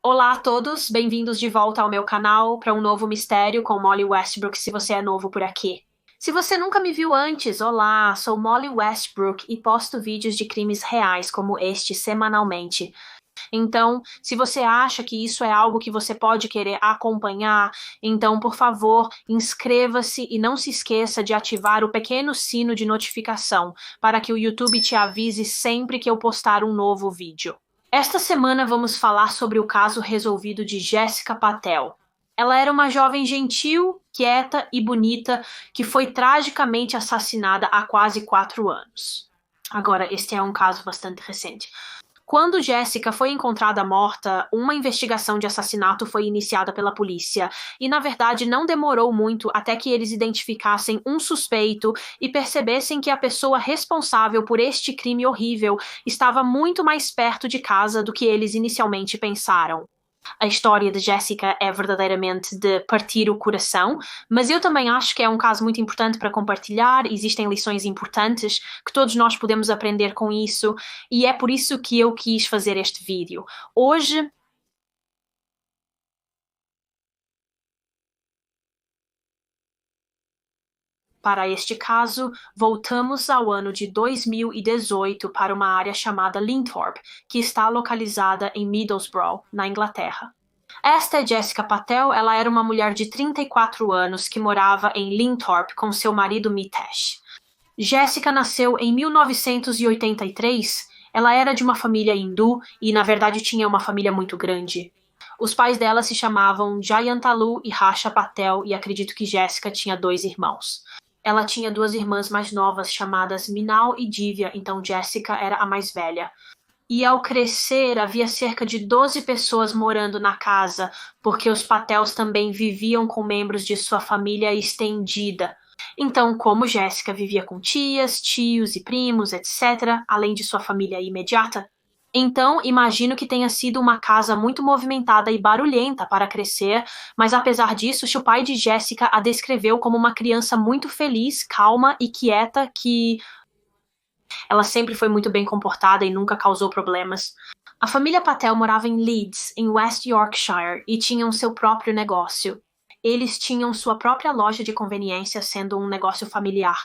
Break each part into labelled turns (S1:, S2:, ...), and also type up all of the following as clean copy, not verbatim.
S1: Olá a todos, bem-vindos de volta ao meu canal para um novo mistério com Molly Westbrook, se você é novo por aqui. Se você nunca me viu antes, olá, sou Molly Westbrook e posto vídeos de crimes reais como este semanalmente. Então, se você acha que isso é algo que você pode querer acompanhar, então, por favor, inscreva-se e não se esqueça de ativar o pequeno sino de notificação para que o YouTube te avise sempre que eu postar um novo vídeo. Esta semana vamos falar sobre o caso resolvido de Jessica Patel. Ela era uma jovem gentil, quieta e bonita que foi tragicamente assassinada há quase 4 anos. Agora, este é um caso bastante recente. Quando Jessica foi encontrada morta, uma investigação de assassinato foi iniciada pela polícia, e na verdade não demorou muito até que eles identificassem um suspeito e percebessem que a pessoa responsável por este crime horrível estava muito mais perto de casa do que eles inicialmente pensaram. A história de Jessica é verdadeiramente de partir o coração, mas eu também acho que é um caso muito importante para compartilhar. Existem lições importantes que todos nós podemos aprender com isso, e é por isso que eu quis fazer este vídeo. Hoje, para este caso, voltamos ao ano de 2018 para uma área chamada Linthorpe, que está localizada em Middlesbrough, na Inglaterra. Esta é Jessica Patel, ela era uma mulher de 34 anos que morava em Linthorpe com seu marido Mitesh. Jessica nasceu em 1983, ela era de uma família hindu e na verdade tinha uma família muito grande. Os pais dela se chamavam Jayantalu e Rasha Patel e acredito que Jessica tinha 2 irmãos. Ela tinha 2 irmãs mais novas chamadas Minal e Divya, então Jessica era a mais velha. E ao crescer, havia cerca de 12 pessoas morando na casa, porque os Patels também viviam com membros de sua família estendida. Então, como Jessica vivia com tias, tios e primos, etc., além de sua família imediata, então imagino que tenha sido uma casa muito movimentada e barulhenta para crescer, mas apesar disso, o pai de Jessica a descreveu como uma criança muito feliz, calma e quieta que ela sempre foi muito bem comportada e nunca causou problemas. A família Patel morava em Leeds, em West Yorkshire, e tinham seu próprio negócio. Eles tinham sua própria loja de conveniência, sendo um negócio familiar.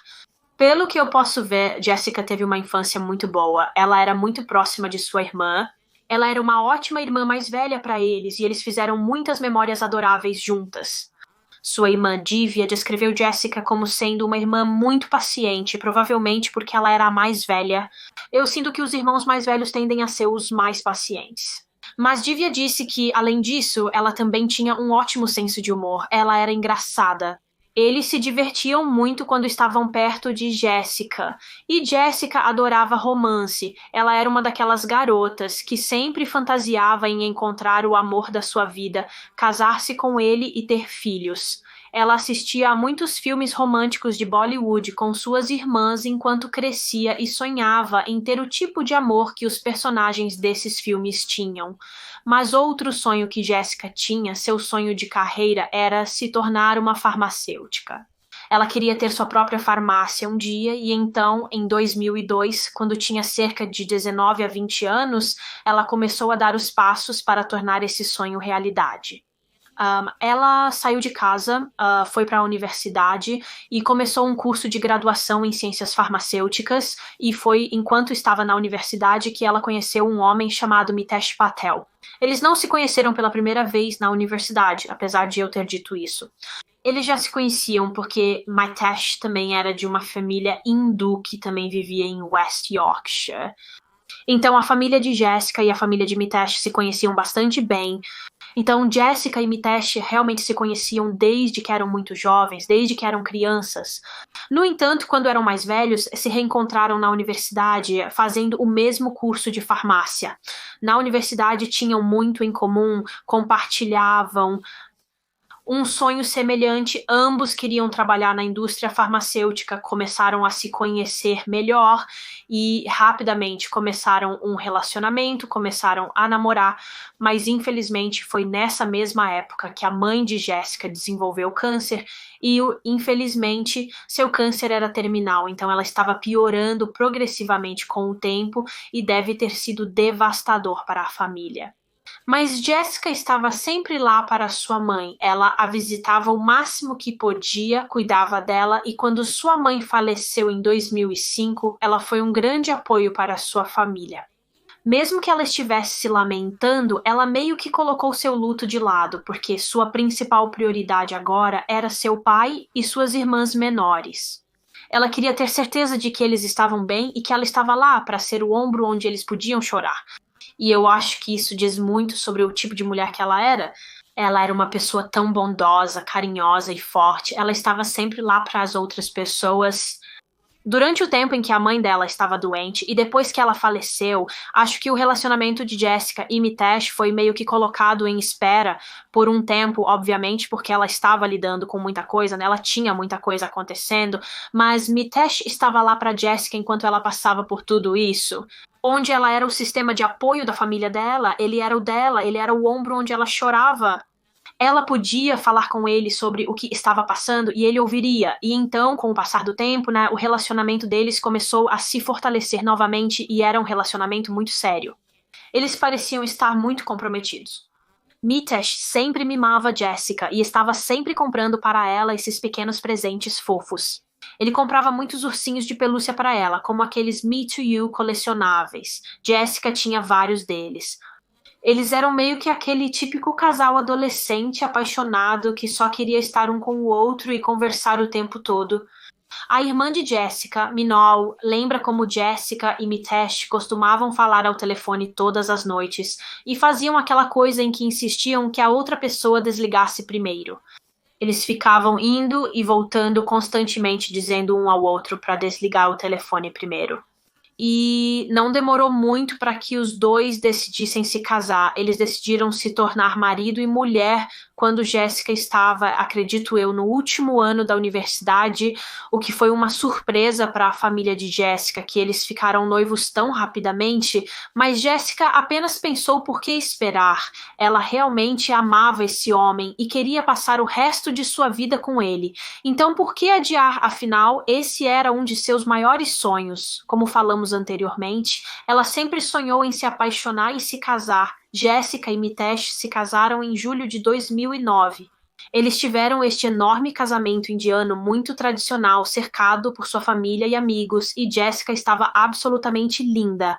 S1: Pelo que eu posso ver, Jessica teve uma infância muito boa. Ela era muito próxima de sua irmã. Ela era uma ótima irmã mais velha para eles, e eles fizeram muitas memórias adoráveis juntas. Sua irmã Divya descreveu Jessica como sendo uma irmã muito paciente, provavelmente porque ela era a mais velha. Eu sinto que os irmãos mais velhos tendem a ser os mais pacientes. Mas Divya disse que, além disso, ela também tinha um ótimo senso de humor. Ela era engraçada. Eles se divertiam muito quando estavam perto de Jessica. E Jessica adorava romance. Ela era uma daquelas garotas que sempre fantasiava em encontrar o amor da sua vida, casar-se com ele e ter filhos. Ela assistia a muitos filmes românticos de Bollywood com suas irmãs enquanto crescia e sonhava em ter o tipo de amor que os personagens desses filmes tinham. Mas outro sonho que Jessica tinha, seu sonho de carreira, era se tornar uma farmacêutica. Ela queria ter sua própria farmácia um dia e então, em 2002, quando tinha cerca de 19 a 20 anos, ela começou a dar os passos para tornar esse sonho realidade. Ela saiu de casa, foi para a universidade e começou um curso de graduação em ciências farmacêuticas e foi enquanto estava na universidade que ela conheceu um homem chamado Mitesh Patel. Eles não se conheceram pela primeira vez na universidade, apesar de eu ter dito isso. Eles já se conheciam porque Mitesh também era de uma família hindu que também vivia em West Yorkshire. Então a família de Jessica e a família de Mitesh se conheciam bastante bem. Então Jessica e Mitesh realmente se conheciam desde que eram muito jovens, desde que eram crianças. No entanto, quando eram mais velhos, se reencontraram na universidade fazendo o mesmo curso de farmácia. Na universidade tinham muito em comum, compartilhavam um sonho semelhante, ambos queriam trabalhar na indústria farmacêutica, começaram a se conhecer melhor e rapidamente começaram um relacionamento, começaram a namorar, mas infelizmente foi nessa mesma época que a mãe de Jessica desenvolveu câncer e infelizmente seu câncer era terminal, então ela estava piorando progressivamente com o tempo e deve ter sido devastador para a família. Mas Jessica estava sempre lá para sua mãe. Ela a visitava o máximo que podia, cuidava dela, e quando sua mãe faleceu em 2005, ela foi um grande apoio para sua família. Mesmo que ela estivesse se lamentando, ela meio que colocou seu luto de lado, porque sua principal prioridade agora era seu pai e suas irmãs menores. Ela queria ter certeza de que eles estavam bem e que ela estava lá para ser o ombro onde eles podiam chorar. E eu acho que isso diz muito sobre o tipo de mulher que ela era. Ela era uma pessoa tão bondosa, carinhosa e forte. Ela estava sempre lá para as outras pessoas. Durante o tempo em que a mãe dela estava doente e depois que ela faleceu, acho que o relacionamento de Jessica e Mitesh foi meio que colocado em espera por um tempo, obviamente, porque ela estava lidando com muita coisa, né? Ela tinha muita coisa acontecendo, mas Mitesh estava lá para Jessica enquanto ela passava por tudo isso. Onde ela era o sistema de apoio da família dela, ele era o dela, ele era o ombro onde ela chorava. Ela podia falar com ele sobre o que estava passando e ele ouviria. E então, com o passar do tempo, né, o relacionamento deles começou a se fortalecer novamente e era um relacionamento muito sério. Eles pareciam estar muito comprometidos. Mitesh sempre mimava Jessica e estava sempre comprando para ela esses pequenos presentes fofos. Ele comprava muitos ursinhos de pelúcia para ela, como aqueles Me to You colecionáveis. Jessica tinha vários deles. Eles eram meio que aquele típico casal adolescente apaixonado que só queria estar um com o outro e conversar o tempo todo. A irmã de Jessica, Minol, lembra como Jessica e Mitesh costumavam falar ao telefone todas as noites e faziam aquela coisa em que insistiam que a outra pessoa desligasse primeiro. Eles ficavam indo e voltando constantemente dizendo um ao outro para desligar o telefone primeiro. E não demorou muito para que os dois decidissem se casar. Eles decidiram se tornar marido e mulher quando Jessica estava, acredito eu, no último ano da universidade, o que foi uma surpresa para a família de Jessica, que eles ficaram noivos tão rapidamente, mas Jessica apenas pensou por que esperar. Ela realmente amava esse homem e queria passar o resto de sua vida com ele. Então por que adiar? Afinal, esse era um de seus maiores sonhos. Como falamos anteriormente, ela sempre sonhou em se apaixonar e se casar. Jessica e Mitesh se casaram em julho de 2009. Eles tiveram este enorme casamento indiano muito tradicional, cercado por sua família e amigos, e Jessica estava absolutamente linda.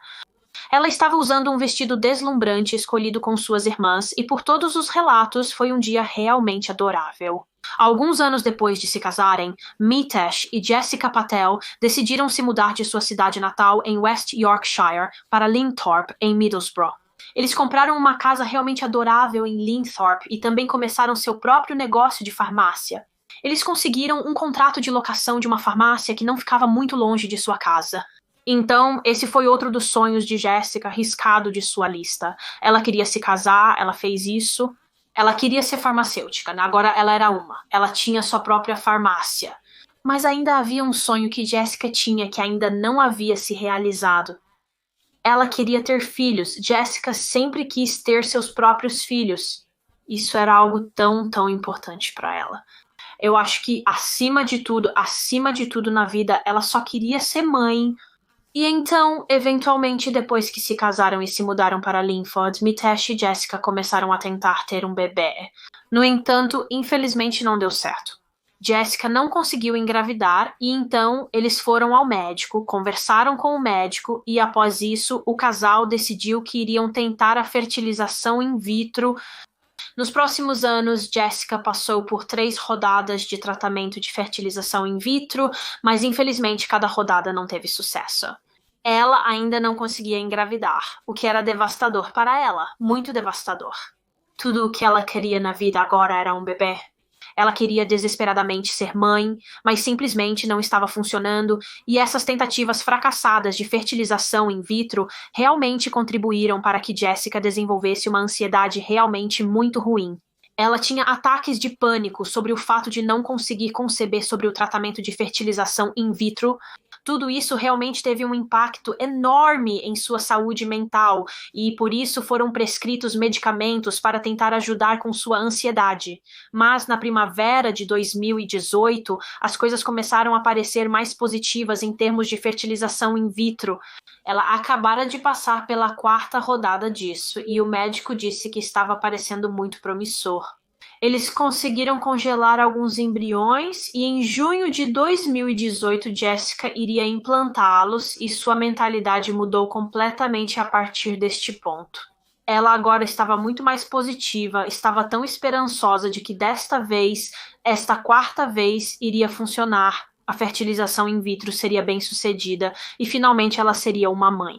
S1: Ela estava usando um vestido deslumbrante escolhido com suas irmãs, e por todos os relatos foi um dia realmente adorável. Alguns anos depois de se casarem, Mitesh e Jessica Patel decidiram se mudar de sua cidade natal em West Yorkshire para Linthorpe, em Middlesbrough. Eles compraram uma casa realmente adorável em Linthorpe e também começaram seu próprio negócio de farmácia. Eles conseguiram um contrato de locação de uma farmácia que não ficava muito longe de sua casa. Então, esse foi outro dos sonhos de Jessica riscado de sua lista. Ela queria se casar, ela fez isso. Ela queria ser farmacêutica, né? Agora ela era uma. Ela tinha sua própria farmácia. Mas ainda havia um sonho que Jessica tinha que ainda não havia se realizado. Ela queria ter filhos. Jessica sempre quis ter seus próprios filhos. Isso era algo tão, tão importante para ela. Eu acho que, acima de tudo na vida, ela só queria ser mãe. E então, eventualmente, depois que se casaram e se mudaram para Linford, Mitesh e Jessica começaram a tentar ter um bebê. No entanto, infelizmente não deu certo. Jessica não conseguiu engravidar e então eles foram ao médico, conversaram com o médico e após isso o casal decidiu que iriam tentar a fertilização in vitro. Nos próximos anos, Jessica passou por 3 rodadas de tratamento de fertilização in vitro, mas infelizmente cada rodada não teve sucesso. Ela ainda não conseguia engravidar, o que era devastador para ela, muito devastador. Tudo o que ela queria na vida agora era um bebê. Ela queria desesperadamente ser mãe, mas simplesmente não estava funcionando, e essas tentativas fracassadas de fertilização in vitro realmente contribuíram para que Jessica desenvolvesse uma ansiedade realmente muito ruim. Ela tinha ataques de pânico sobre o fato de não conseguir conceber sobre o tratamento de fertilização in vitro. Tudo isso realmente teve um impacto enorme em sua saúde mental e por isso foram prescritos medicamentos para tentar ajudar com sua ansiedade. Mas na primavera de 2018, as coisas começaram a parecer mais positivas em termos de fertilização in vitro. Ela acabara de passar pela 4ª rodada disso e o médico disse que estava parecendo muito promissor. Eles conseguiram congelar alguns embriões e em junho de 2018 Jessica iria implantá-los e sua mentalidade mudou completamente a partir deste ponto. Ela agora estava muito mais positiva, estava tão esperançosa de que desta vez, esta 4ª vez, iria funcionar. A fertilização in vitro seria bem sucedida e finalmente ela seria uma mãe.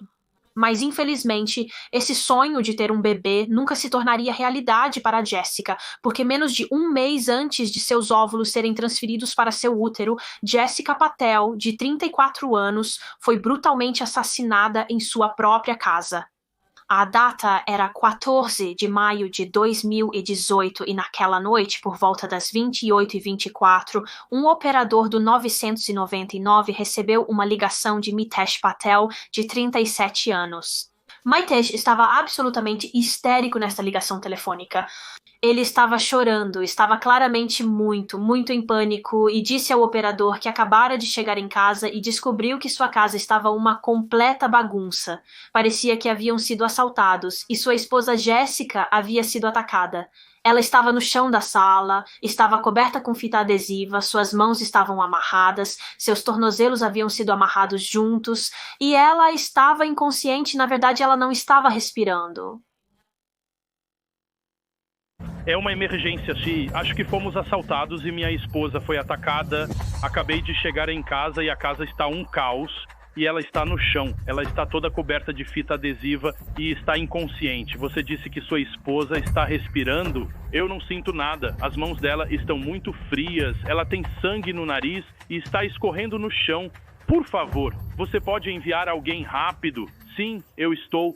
S1: Mas, infelizmente, esse sonho de ter um bebê nunca se tornaria realidade para Jessica, porque menos de um mês antes de seus óvulos serem transferidos para seu útero, Jessica Patel, de 34 anos, foi brutalmente assassinada em sua própria casa. A data era 14 de maio de 2018 e naquela noite, por volta das 28h24, um operador do 999 recebeu uma ligação de Mitesh Patel, de 37 anos. Mitesh estava absolutamente histérico nesta ligação telefônica. Ele estava chorando, estava claramente muito em pânico e disse ao operador que acabara de chegar em casa e descobriu que sua casa estava uma completa bagunça. Parecia que haviam sido assaltados e sua esposa Jessica havia sido atacada. Ela estava no chão da sala, estava coberta com fita adesiva, suas mãos estavam amarradas, seus tornozelos haviam sido amarrados juntos e ela estava inconsciente, na verdade ela não estava respirando.
S2: É uma emergência, Xi. Acho que fomos assaltados e minha esposa foi atacada. Acabei de chegar em casa e a casa está um caos. E ela está no chão. Ela está toda coberta de fita adesiva e está inconsciente. Você disse que sua esposa está respirando? Eu não sinto nada. As mãos dela estão muito frias. Ela tem sangue no nariz e está escorrendo no chão. Por favor, você pode enviar alguém rápido? Sim, eu estou.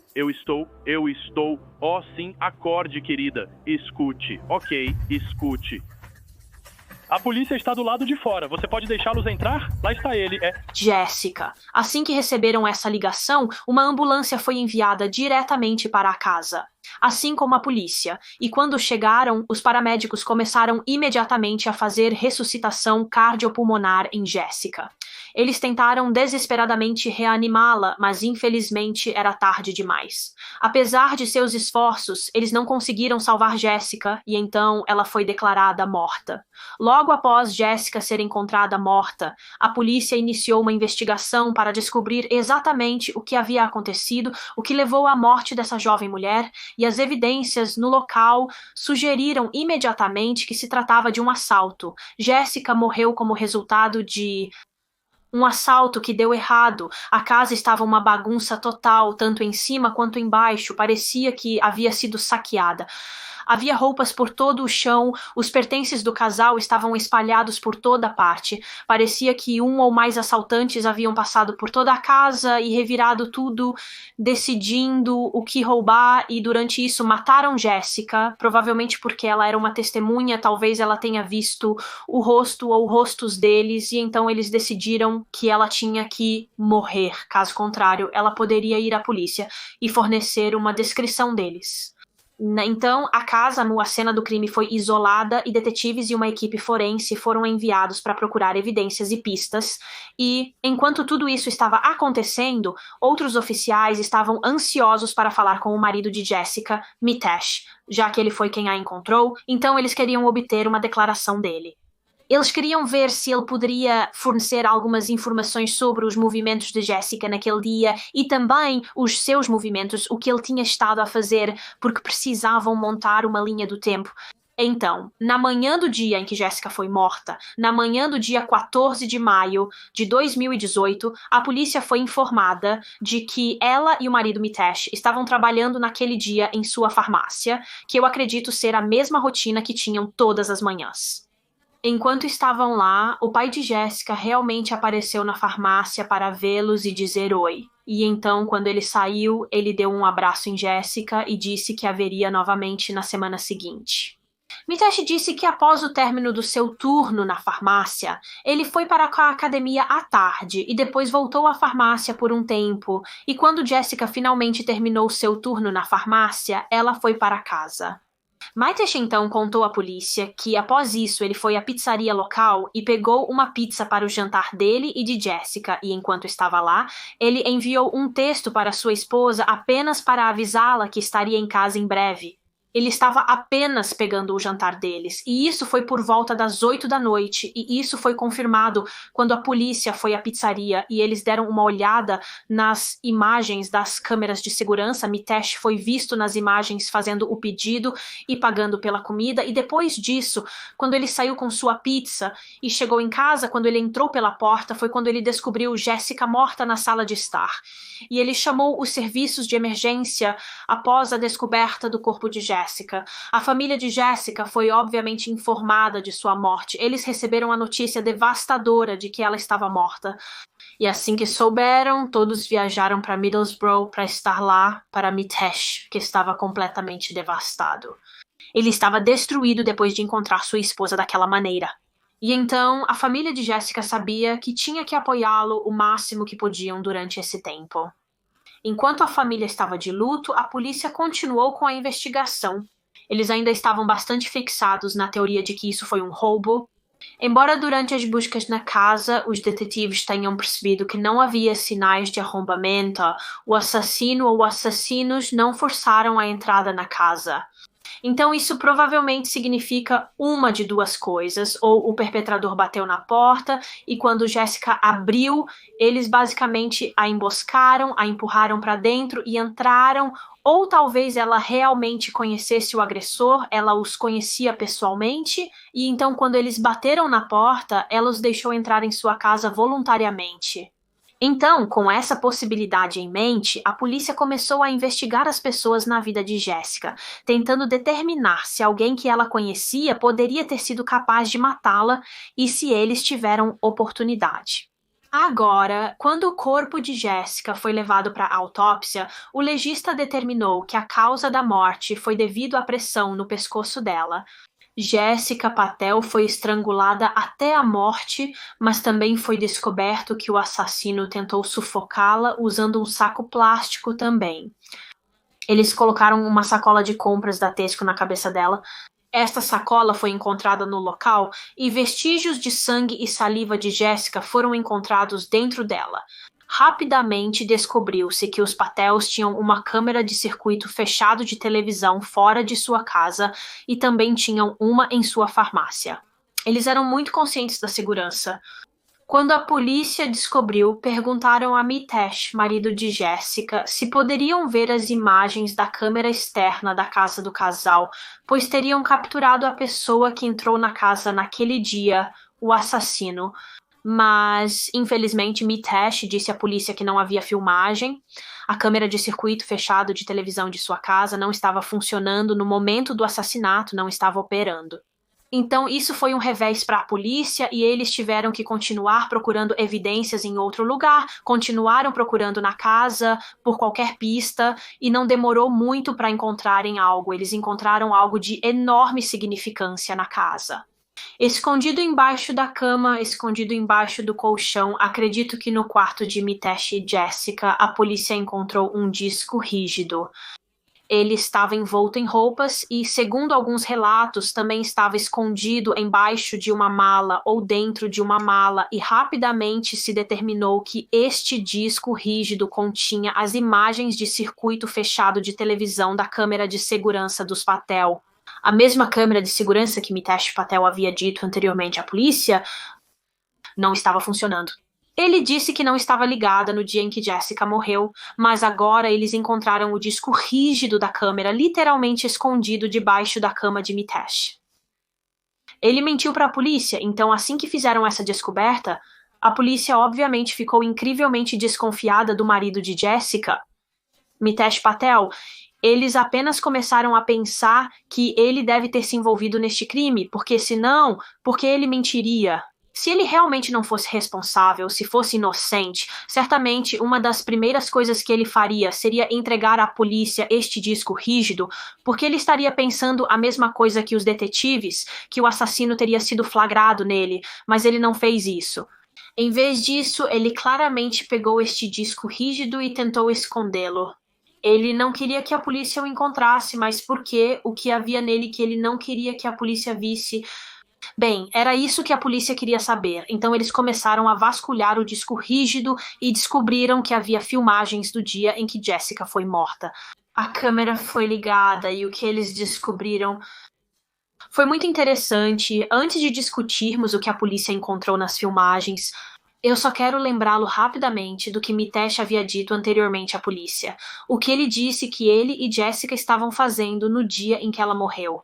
S2: Oh, sim, acorde, querida. Escute. Ok, escute. A polícia está do lado de fora. Você pode deixá-los entrar? Lá está ele.
S1: Jessica. Assim que receberam essa ligação, uma ambulância foi enviada diretamente para a casa, assim como a polícia. E quando chegaram, os paramédicos começaram imediatamente a fazer ressuscitação cardiopulmonar em Jessica. Eles tentaram desesperadamente reanimá-la, mas infelizmente era tarde demais. Apesar de seus esforços, eles não conseguiram salvar Jessica e então ela foi declarada morta. Logo após Jessica ser encontrada morta, a polícia iniciou uma investigação para descobrir exatamente o que havia acontecido, o que levou à morte dessa jovem mulher, e as evidências no local sugeriram imediatamente que se tratava de um assalto. Jessica morreu como resultado de um assalto que deu errado. A casa estava uma bagunça total, tanto em cima quanto embaixo. Parecia que havia sido saqueada. Havia roupas por todo o chão, os pertences do casal estavam espalhados por toda parte. Parecia que um ou mais assaltantes haviam passado por toda a casa e revirado tudo, decidindo o que roubar, e durante isso mataram Jessica, provavelmente porque ela era uma testemunha, talvez ela tenha visto o rosto ou rostos deles, e então eles decidiram que ela tinha que morrer. Caso contrário, ela poderia ir à polícia e fornecer uma descrição deles. Então, a casa, a cena do crime foi isolada e detetives e uma equipe forense foram enviados para procurar evidências e pistas. E, enquanto tudo isso estava acontecendo, outros oficiais estavam ansiosos para falar com o marido de Jessica, Mitesh, já que ele foi quem a encontrou, então eles queriam obter uma declaração dele. Eles queriam ver se ele poderia fornecer algumas informações sobre os movimentos de Jessica naquele dia e também os seus movimentos, o que ele tinha estado a fazer, porque precisavam montar uma linha do tempo. Então, na manhã do dia em que Jessica foi morta, na manhã do dia 14 de maio de 2018, a polícia foi informada de que ela e o marido Mitesh estavam trabalhando naquele dia em sua farmácia, que eu acredito ser a mesma rotina que tinham todas as manhãs. Enquanto estavam lá, o pai de Jessica realmente apareceu na farmácia para vê-los e dizer oi. E então, quando ele saiu, ele deu um abraço em Jessica e disse que a veria novamente na semana seguinte. Mitesh disse que após o término do seu turno na farmácia, ele foi para a academia à tarde e depois voltou à farmácia por um tempo, e quando Jessica finalmente terminou seu turno na farmácia, ela foi para casa. Mitesh então contou à polícia que, após isso, ele foi à pizzaria local e pegou uma pizza para o jantar dele e de Jessica, e enquanto estava lá, ele enviou um texto para sua esposa apenas para avisá-la que estaria em casa em breve. Ele estava apenas pegando o jantar deles, e isso foi por volta das 8 da noite, e isso foi confirmado quando a polícia foi à pizzaria e eles deram uma olhada nas imagens das câmeras de segurança. Mitesh foi visto nas imagens fazendo o pedido e pagando pela comida, e depois disso, quando ele saiu com sua pizza e chegou em casa, quando ele entrou pela porta, foi quando ele descobriu Jessica morta na sala de estar. E ele chamou os serviços de emergência após a descoberta do corpo de Jessica. A família de Jessica foi obviamente informada de sua morte. Eles receberam a notícia devastadora de que ela estava morta. E assim que souberam, todos viajaram para Middlesbrough para estar lá para Mitesh, que estava completamente devastado. Ele estava destruído depois de encontrar sua esposa daquela maneira. E então, a família de Jessica sabia que tinha que apoiá-lo o máximo que podiam durante esse tempo. Enquanto a família estava de luto, a polícia continuou com a investigação. Eles ainda estavam bastante fixados na teoria de que isso foi um roubo. Embora durante as buscas na casa, os detetives tenham percebido que não havia sinais de arrombamento, o assassino ou assassinos não forçaram a entrada na casa. Então isso provavelmente significa uma de duas coisas: ou o perpetrador bateu na porta e quando Jessica abriu, eles basicamente a emboscaram, a empurraram para dentro e entraram, ou talvez ela realmente conhecesse o agressor, ela os conhecia pessoalmente, e então quando eles bateram na porta, ela os deixou entrar em sua casa voluntariamente. Então, com essa possibilidade em mente, a polícia começou a investigar as pessoas na vida de Jessica, tentando determinar se alguém que ela conhecia poderia ter sido capaz de matá-la e se eles tiveram oportunidade. Agora, quando o corpo de Jessica foi levado para a autópsia, o legista determinou que a causa da morte foi devido à pressão no pescoço dela. Jessica Patel foi estrangulada até a morte, mas também foi descoberto que o assassino tentou sufocá-la usando um saco plástico também. Eles colocaram uma sacola de compras da Tesco na cabeça dela. Esta sacola foi encontrada no local e vestígios de sangue e saliva de Jessica foram encontrados dentro dela. Rapidamente descobriu-se que os Patels tinham uma câmera de circuito fechado de televisão fora de sua casa e também tinham uma em sua farmácia. Eles eram muito conscientes da segurança. Quando a polícia descobriu, perguntaram a Mitesh, marido de Jessica, se poderiam ver as imagens da câmera externa da casa do casal, pois teriam capturado a pessoa que entrou na casa naquele dia, o assassino. Mas, infelizmente, Mitesh disse à polícia que não havia filmagem. A câmera de circuito fechado de televisão de sua casa não estava funcionando no momento do assassinato, não estava operando. Então, isso foi um revés para a polícia e eles tiveram que continuar procurando evidências em outro lugar, continuaram procurando na casa por qualquer pista e não demorou muito para encontrarem algo. Eles encontraram algo de enorme significância na casa. Escondido embaixo da cama, escondido embaixo do colchão, acredito que no quarto de Mitesh e Jessica, a polícia encontrou um disco rígido. Ele estava envolto em roupas e, segundo alguns relatos, também estava escondido embaixo de uma mala ou dentro de uma mala, e rapidamente se determinou que este disco rígido continha as imagens de circuito fechado de televisão da câmera de segurança dos Patel. A mesma câmera de segurança que Mitesh Patel havia dito anteriormente à polícia não estava funcionando. Ele disse que não estava ligada no dia em que Jessica morreu, mas agora eles encontraram o disco rígido da câmera literalmente escondido debaixo da cama de Mitesh. Ele mentiu para a polícia, então assim que fizeram essa descoberta, a polícia obviamente ficou incrivelmente desconfiada do marido de Jessica, Mitesh Patel. Eles apenas começaram a pensar que ele deve ter se envolvido neste crime, porque senão, por que ele mentiria? Se ele realmente não fosse responsável, se fosse inocente, certamente uma das primeiras coisas que ele faria seria entregar à polícia este disco rígido, porque ele estaria pensando a mesma coisa que os detetives, que o assassino teria sido flagrado nele, mas ele não fez isso. Em vez disso, ele claramente pegou este disco rígido e tentou escondê-lo. Ele não queria que a polícia o encontrasse, mas por quê? O que havia nele que ele não queria que a polícia visse? Bem, era isso que a polícia queria saber, então eles começaram a vasculhar o disco rígido e descobriram que havia filmagens do dia em que Jessica foi morta. A câmera foi ligada e o que eles descobriram foi muito interessante. Antes de discutirmos o que a polícia encontrou nas filmagens, eu só quero lembrá-lo rapidamente do que Mitesh havia dito anteriormente à polícia. O que ele disse que ele e Jessica estavam fazendo no dia em que ela morreu.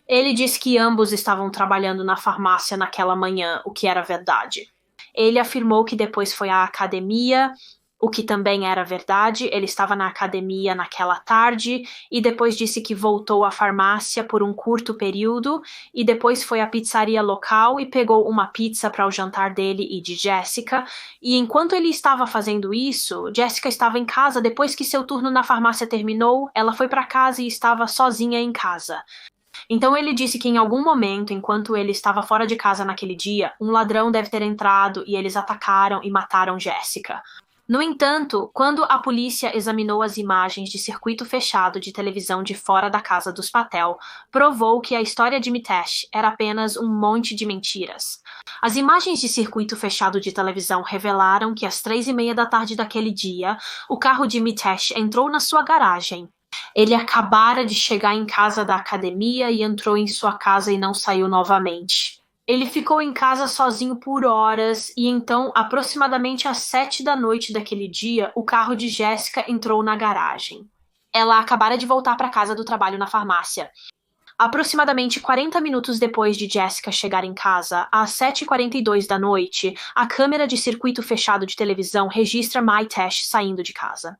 S1: Ele disse que ambos estavam trabalhando na farmácia naquela manhã, o que era verdade. Ele afirmou que depois foi à academia, o que também era verdade. Ele estava na academia naquela tarde e depois disse que voltou à farmácia por um curto período e depois foi à pizzaria local e pegou uma pizza para o jantar dele e de Jessica. E enquanto ele estava fazendo isso, Jessica estava em casa depois que seu turno na farmácia terminou. Ela foi para casa e estava sozinha em casa. Então ele disse que em algum momento, enquanto ele estava fora de casa naquele dia, um ladrão deve ter entrado e eles atacaram e mataram Jessica. No entanto, quando a polícia examinou as imagens de circuito fechado de televisão de fora da casa dos Patel, provou que a história de Mitesh era apenas um monte de mentiras. As imagens de circuito fechado de televisão revelaram que às 3:30 da tarde daquele dia, o carro de Mitesh entrou na sua garagem. Ele acabara de chegar em casa da academia e entrou em sua casa e não saiu novamente. Ele ficou em casa sozinho por horas e então, aproximadamente às 7 da noite daquele dia, o carro de Jessica entrou na garagem. Ela acabara de voltar para casa do trabalho na farmácia. Aproximadamente 40 minutos depois de Jessica chegar em casa, às 7:42 da noite, a câmera de circuito fechado de televisão registra Mitesh saindo de casa.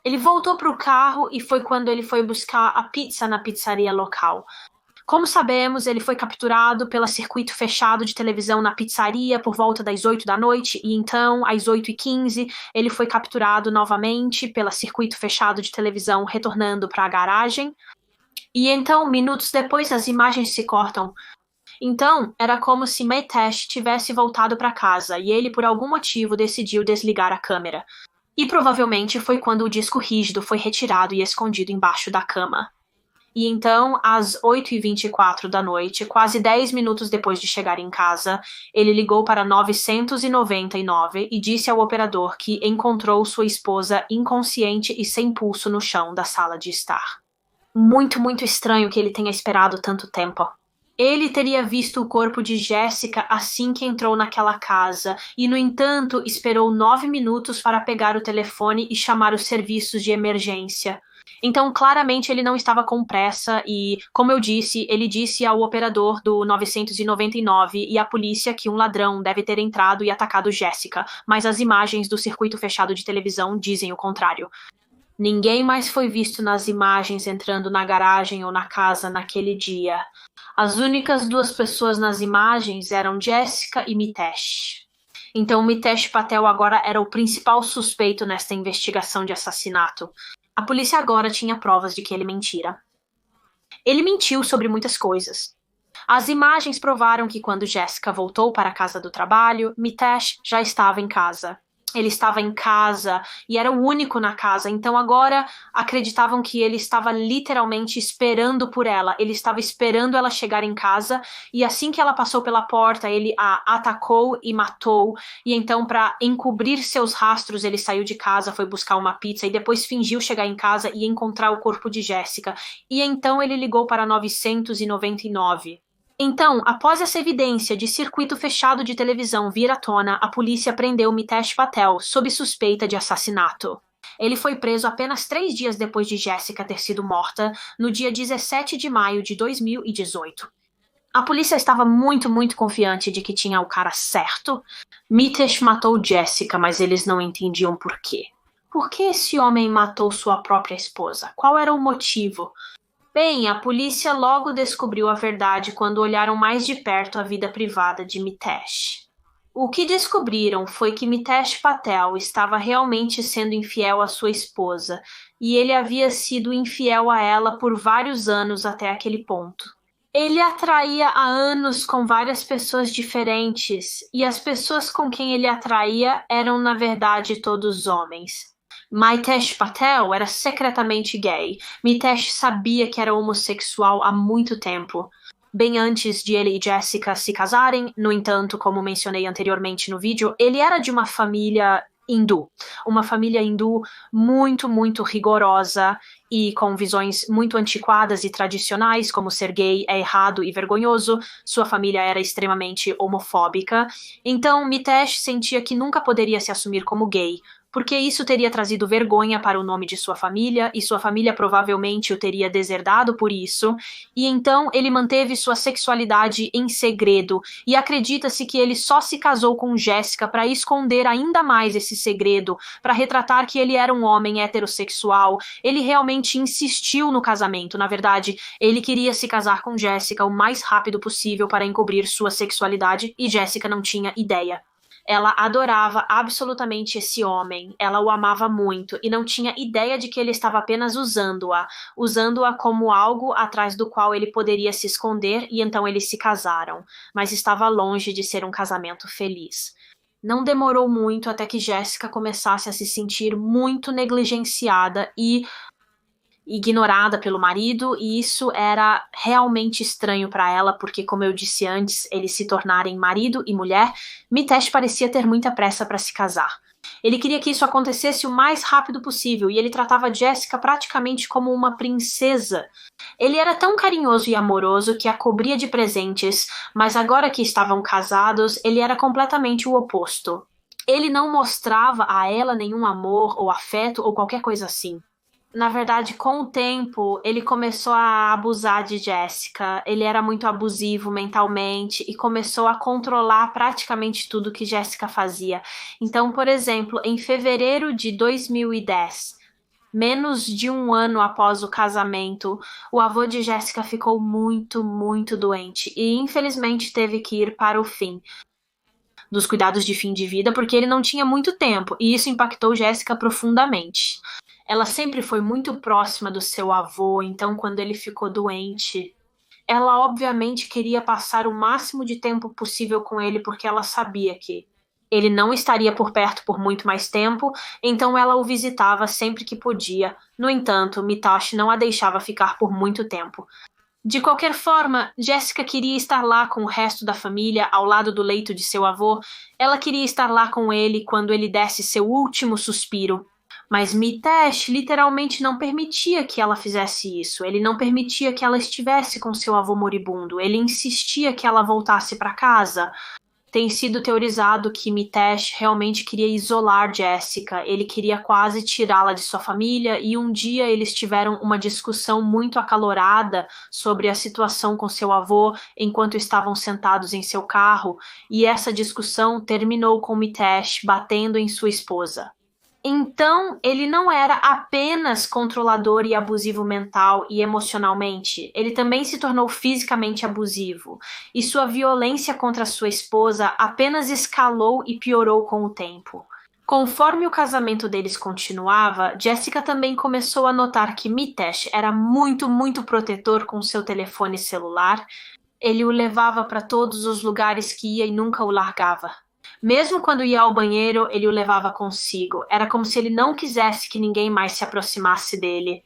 S1: Ele voltou para o carro e foi quando ele foi buscar a pizza na pizzaria local. Como sabemos, ele foi capturado pelo circuito fechado de televisão na pizzaria por volta das 8 da noite e então, às 8:15, ele foi capturado novamente pelo circuito fechado de televisão retornando para a garagem. E então, minutos depois, as imagens se cortam. Então, era como se Mitesh tivesse voltado para casa e ele, por algum motivo, decidiu desligar a câmera. E provavelmente foi quando o disco rígido foi retirado e escondido embaixo da cama. E então, às 8:24 da noite, quase 10 minutos depois de chegar em casa, ele ligou para 999 e disse ao operador que encontrou sua esposa inconsciente e sem pulso no chão da sala de estar. Muito, muito estranho que ele tenha esperado tanto tempo. Ele teria visto o corpo de Jessica assim que entrou naquela casa e, no entanto, esperou 9 minutos para pegar o telefone e chamar os serviços de emergência. Então, claramente, ele não estava com pressa e, como eu disse, ele disse ao operador do 999 e à polícia que um ladrão deve ter entrado e atacado Jessica, mas as imagens do circuito fechado de televisão dizem o contrário. Ninguém mais foi visto nas imagens entrando na garagem ou na casa naquele dia. As únicas duas pessoas nas imagens eram Jessica e Mitesh. Então Mitesh Patel agora era o principal suspeito nesta investigação de assassinato. A polícia agora tinha provas de que ele mentira. Ele mentiu sobre muitas coisas. As imagens provaram que quando Jessica voltou para a casa do trabalho, Mitesh já estava em casa. Ele estava em casa e era o único na casa, então agora acreditavam que ele estava literalmente esperando por ela. Ele estava esperando ela chegar em casa e assim que ela passou pela porta, ele a atacou e matou. E então, para encobrir seus rastros, ele saiu de casa, foi buscar uma pizza e depois fingiu chegar em casa e encontrar o corpo de Jessica. E então ele ligou para 999. Então, após essa evidência de circuito fechado de televisão vir à tona, a polícia prendeu Mitesh Patel sob suspeita de assassinato. Ele foi preso apenas 3 dias depois de Jessica ter sido morta, no dia 17 de maio de 2018. A polícia estava muito, muito confiante de que tinha o cara certo. Mitesh matou Jessica, mas eles não entendiam por quê. Por que esse homem matou sua própria esposa? Qual era o motivo? Bem, a polícia logo descobriu a verdade quando olharam mais de perto a vida privada de Mitesh. O que descobriram foi que Mitesh Patel estava realmente sendo infiel à sua esposa, e ele havia sido infiel a ela por vários anos até aquele ponto. Ele atraía há anos com várias pessoas diferentes, e as pessoas com quem ele atraía eram, na verdade, todos homens. Mitesh Patel era secretamente gay. Mitesh sabia que era homossexual há muito tempo. Bem antes de ele e Jessica se casarem, no entanto, como mencionei anteriormente no vídeo, ele era de uma família hindu. Uma família hindu muito, muito rigorosa e com visões muito antiquadas e tradicionais, como ser gay é errado e vergonhoso. Sua família era extremamente homofóbica. Então, Mitesh sentia que nunca poderia se assumir como gay, porque isso teria trazido vergonha para o nome de sua família, e sua família provavelmente o teria deserdado por isso, e então ele manteve sua sexualidade em segredo, e acredita-se que ele só se casou com Jessica para esconder ainda mais esse segredo, para retratar que ele era um homem heterossexual. Ele realmente insistiu no casamento, na verdade, ele queria se casar com Jessica o mais rápido possível para encobrir sua sexualidade, e Jessica não tinha ideia. Ela adorava absolutamente esse homem, ela o amava muito e não tinha ideia de que ele estava apenas usando-a como algo atrás do qual ele poderia se esconder, e então eles se casaram, mas estava longe de ser um casamento feliz. Não demorou muito até que Jessica começasse a se sentir muito negligenciada e ignorada pelo marido, e isso era realmente estranho para ela, porque, como eu disse antes, eles se tornarem marido e mulher, Mitesh parecia ter muita pressa para se casar. Ele queria que isso acontecesse o mais rápido possível, e ele tratava Jessica praticamente como uma princesa. Ele era tão carinhoso e amoroso que a cobria de presentes, mas agora que estavam casados, ele era completamente o oposto. Ele não mostrava a ela nenhum amor ou afeto ou qualquer coisa assim. Na verdade, com o tempo, ele começou a abusar de Jessica. Ele era muito abusivo mentalmente e começou a controlar praticamente tudo que Jessica fazia. Então, por exemplo, em fevereiro de 2010, menos de um ano após o casamento, o avô de Jessica ficou muito, muito doente e infelizmente teve que ir para o fim dos cuidados de fim de vida, porque ele não tinha muito tempo, e isso impactou Jessica profundamente. Ela sempre foi muito próxima do seu avô, então quando ele ficou doente, ela obviamente queria passar o máximo de tempo possível com ele, porque ela sabia que ele não estaria por perto por muito mais tempo, então ela o visitava sempre que podia. No entanto, Mitesh não a deixava ficar por muito tempo. De qualquer forma, Jessica queria estar lá com o resto da família, ao lado do leito de seu avô. Ela queria estar lá com ele quando ele desse seu último suspiro. Mas Mitesh literalmente não permitia que ela fizesse isso. Ele não permitia que ela estivesse com seu avô moribundo. Ele insistia que ela voltasse para casa. Tem sido teorizado que Mitesh realmente queria isolar Jessica. Ele queria quase tirá-la de sua família, e um dia eles tiveram uma discussão muito acalorada sobre a situação com seu avô enquanto estavam sentados em seu carro, e essa discussão terminou com Mitesh batendo em sua esposa. Então, ele não era apenas controlador e abusivo mental e emocionalmente, ele também se tornou fisicamente abusivo, e sua violência contra sua esposa apenas escalou e piorou com o tempo. Conforme o casamento deles continuava, Jessica também começou a notar que Mitesh era muito, muito protetor com seu telefone celular. Ele o levava para todos os lugares que ia e nunca o largava. Mesmo quando ia ao banheiro, ele o levava consigo. Era como se ele não quisesse que ninguém mais se aproximasse dele.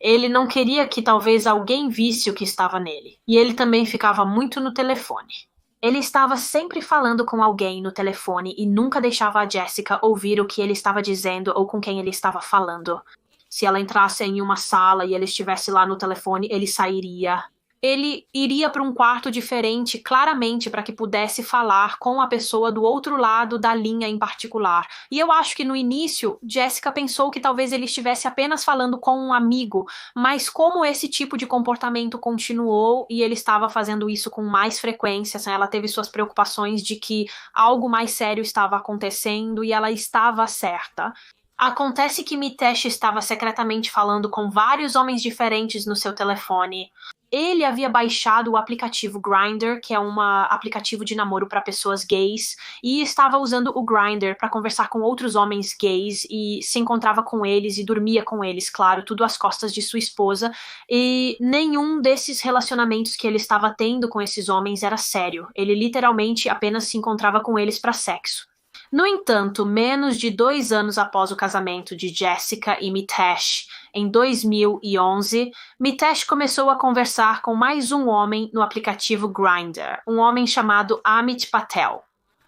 S1: Ele não queria que talvez alguém visse o que estava nele. E ele também ficava muito no telefone. Ele estava sempre falando com alguém no telefone e nunca deixava a Jessica ouvir o que ele estava dizendo ou com quem ele estava falando. Se ela entrasse em uma sala e ele estivesse lá no telefone, ele sairia. Ele iria para um quarto diferente, claramente, para que pudesse falar com a pessoa do outro lado da linha em particular. E eu acho que no início, Jessica pensou que talvez ele estivesse apenas falando com um amigo, mas como esse tipo de comportamento continuou e ele estava fazendo isso com mais frequência, ela teve suas preocupações de que algo mais sério estava acontecendo e ela estava certa. Acontece que Mitesh estava secretamente falando com vários homens diferentes no seu telefone. ele havia baixado o aplicativo Grindr, que é um aplicativo de namoro para pessoas gays, e estava usando o Grindr para conversar com outros homens gays e se encontrava com eles e dormia com eles, claro, tudo às costas de sua esposa, e nenhum desses relacionamentos que ele estava tendo com esses homens era sério. Ele literalmente apenas se encontrava com eles para sexo. No entanto, menos de 2 anos após o casamento de Jessica e Mitesh, em 2011, Mitesh começou a conversar com mais um homem no aplicativo Grindr, um homem chamado Amit Patel.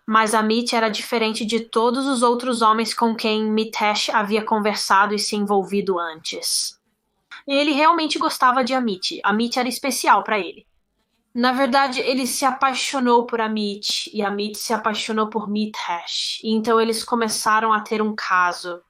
S1: Mas Amit era diferente de todos os outros homens com quem Mitesh havia conversado e se envolvido antes. Ele realmente gostava de Amit. Amit era especial para ele. Na verdade, ele se apaixonou por Amit e Amit se apaixonou por Mitesh. E então eles começaram a ter um caso.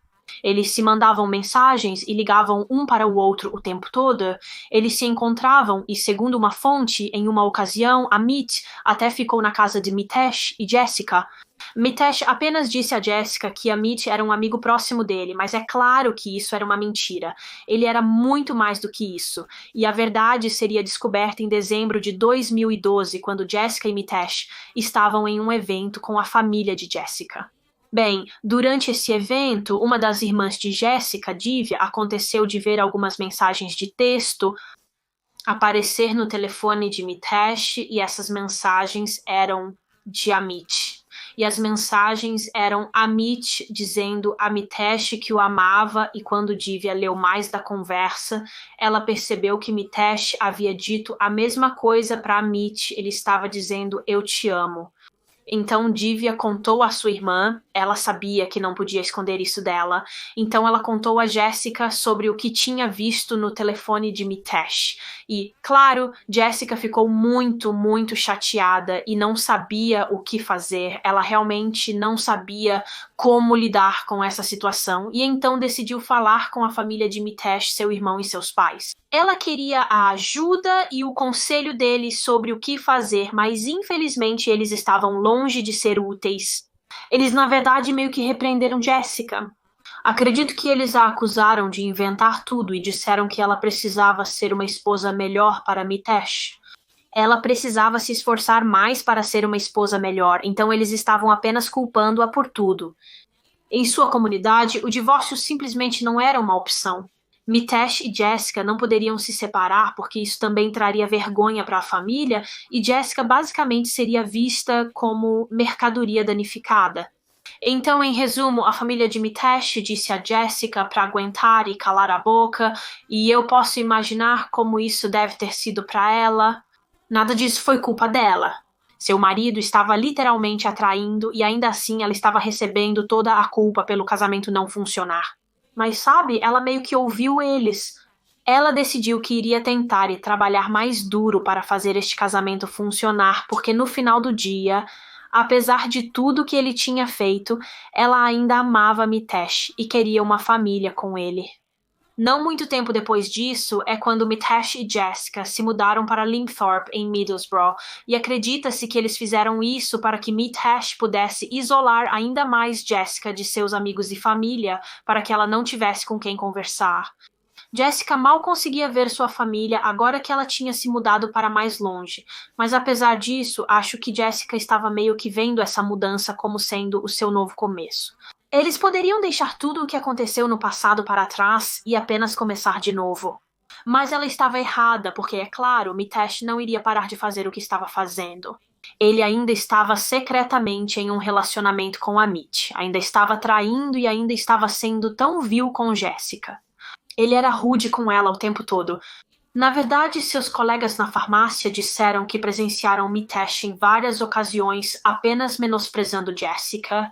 S1: Eles se mandavam mensagens e ligavam um para o outro o tempo todo. Eles se encontravam e, segundo uma fonte, em uma ocasião, Amit até ficou na casa de Mitesh e Jessica. Mitesh apenas disse a Jessica que Amit era um amigo próximo dele, mas é claro que isso era uma mentira. Ele era muito mais do que isso. E a verdade seria descoberta em dezembro de 2012, quando Jessica e Mitesh estavam em um evento com a família de Jessica. Bem, durante esse evento, uma das irmãs de Jessica, Divya, aconteceu de ver algumas mensagens de texto aparecer no telefone de Mitesh e essas mensagens eram de Amit. E as mensagens eram Amit dizendo a Mitesh que o amava, e quando Divya leu mais da conversa, ela percebeu que Mitesh havia dito a mesma coisa para Amit. Ele estava dizendo eu te amo. Então Divya contou à sua irmã, ela sabia que não podia esconder isso dela, então ela contou a Jessica sobre o que tinha visto no telefone de Mitesh. E, claro, Jessica ficou muito, muito chateada e não sabia o que fazer. Ela realmente não sabia como lidar com essa situação e então decidiu falar com a família de Mitesh, seu irmão e seus pais. Ela queria a ajuda e o conselho deles sobre o que fazer, mas infelizmente eles estavam longe de ser úteis. Eles, na verdade, meio que repreenderam Jessica. Acredito que eles a acusaram de inventar tudo e disseram que ela precisava ser uma esposa melhor para Mitesh. Ela precisava se esforçar mais para ser uma esposa melhor, então eles estavam apenas culpando-a por tudo. Em sua comunidade, o divórcio simplesmente não era uma opção. Mitesh e Jessica não poderiam se separar porque isso também traria vergonha para a família e Jessica basicamente seria vista como mercadoria danificada. Então, em resumo, a família de Mitesh disse a Jessica para aguentar e calar a boca, e eu posso imaginar como isso deve ter sido para ela. Nada disso foi culpa dela. Seu marido estava literalmente a traindo e ainda assim ela estava recebendo toda a culpa pelo casamento não funcionar. Mas sabe, ela meio que ouviu eles. Ela decidiu que iria tentar e trabalhar mais duro para fazer este casamento funcionar, porque no final do dia, apesar de tudo que ele tinha feito, ela ainda amava Mitesh e queria uma família com ele. Não muito tempo depois disso é quando Mitesh e Jessica se mudaram para Linthorpe, em Middlesbrough, e acredita-se que eles fizeram isso para que Mitesh pudesse isolar ainda mais Jessica de seus amigos e família, para que ela não tivesse com quem conversar. Jessica mal conseguia ver sua família agora que ela tinha se mudado para mais longe, mas apesar disso, acho que Jessica estava meio que vendo essa mudança como sendo o seu novo começo. Eles poderiam deixar tudo o que aconteceu no passado para trás e apenas começar de novo. Mas ela estava errada, porque, é claro, Mitesh não iria parar de fazer o que estava fazendo. Ele ainda estava secretamente em um relacionamento com Amit, ainda estava traindo e ainda estava sendo tão vil com Jessica. Ele era rude com ela o tempo todo. Na verdade, seus colegas na farmácia disseram que presenciaram Mitesh em várias ocasiões apenas menosprezando Jessica.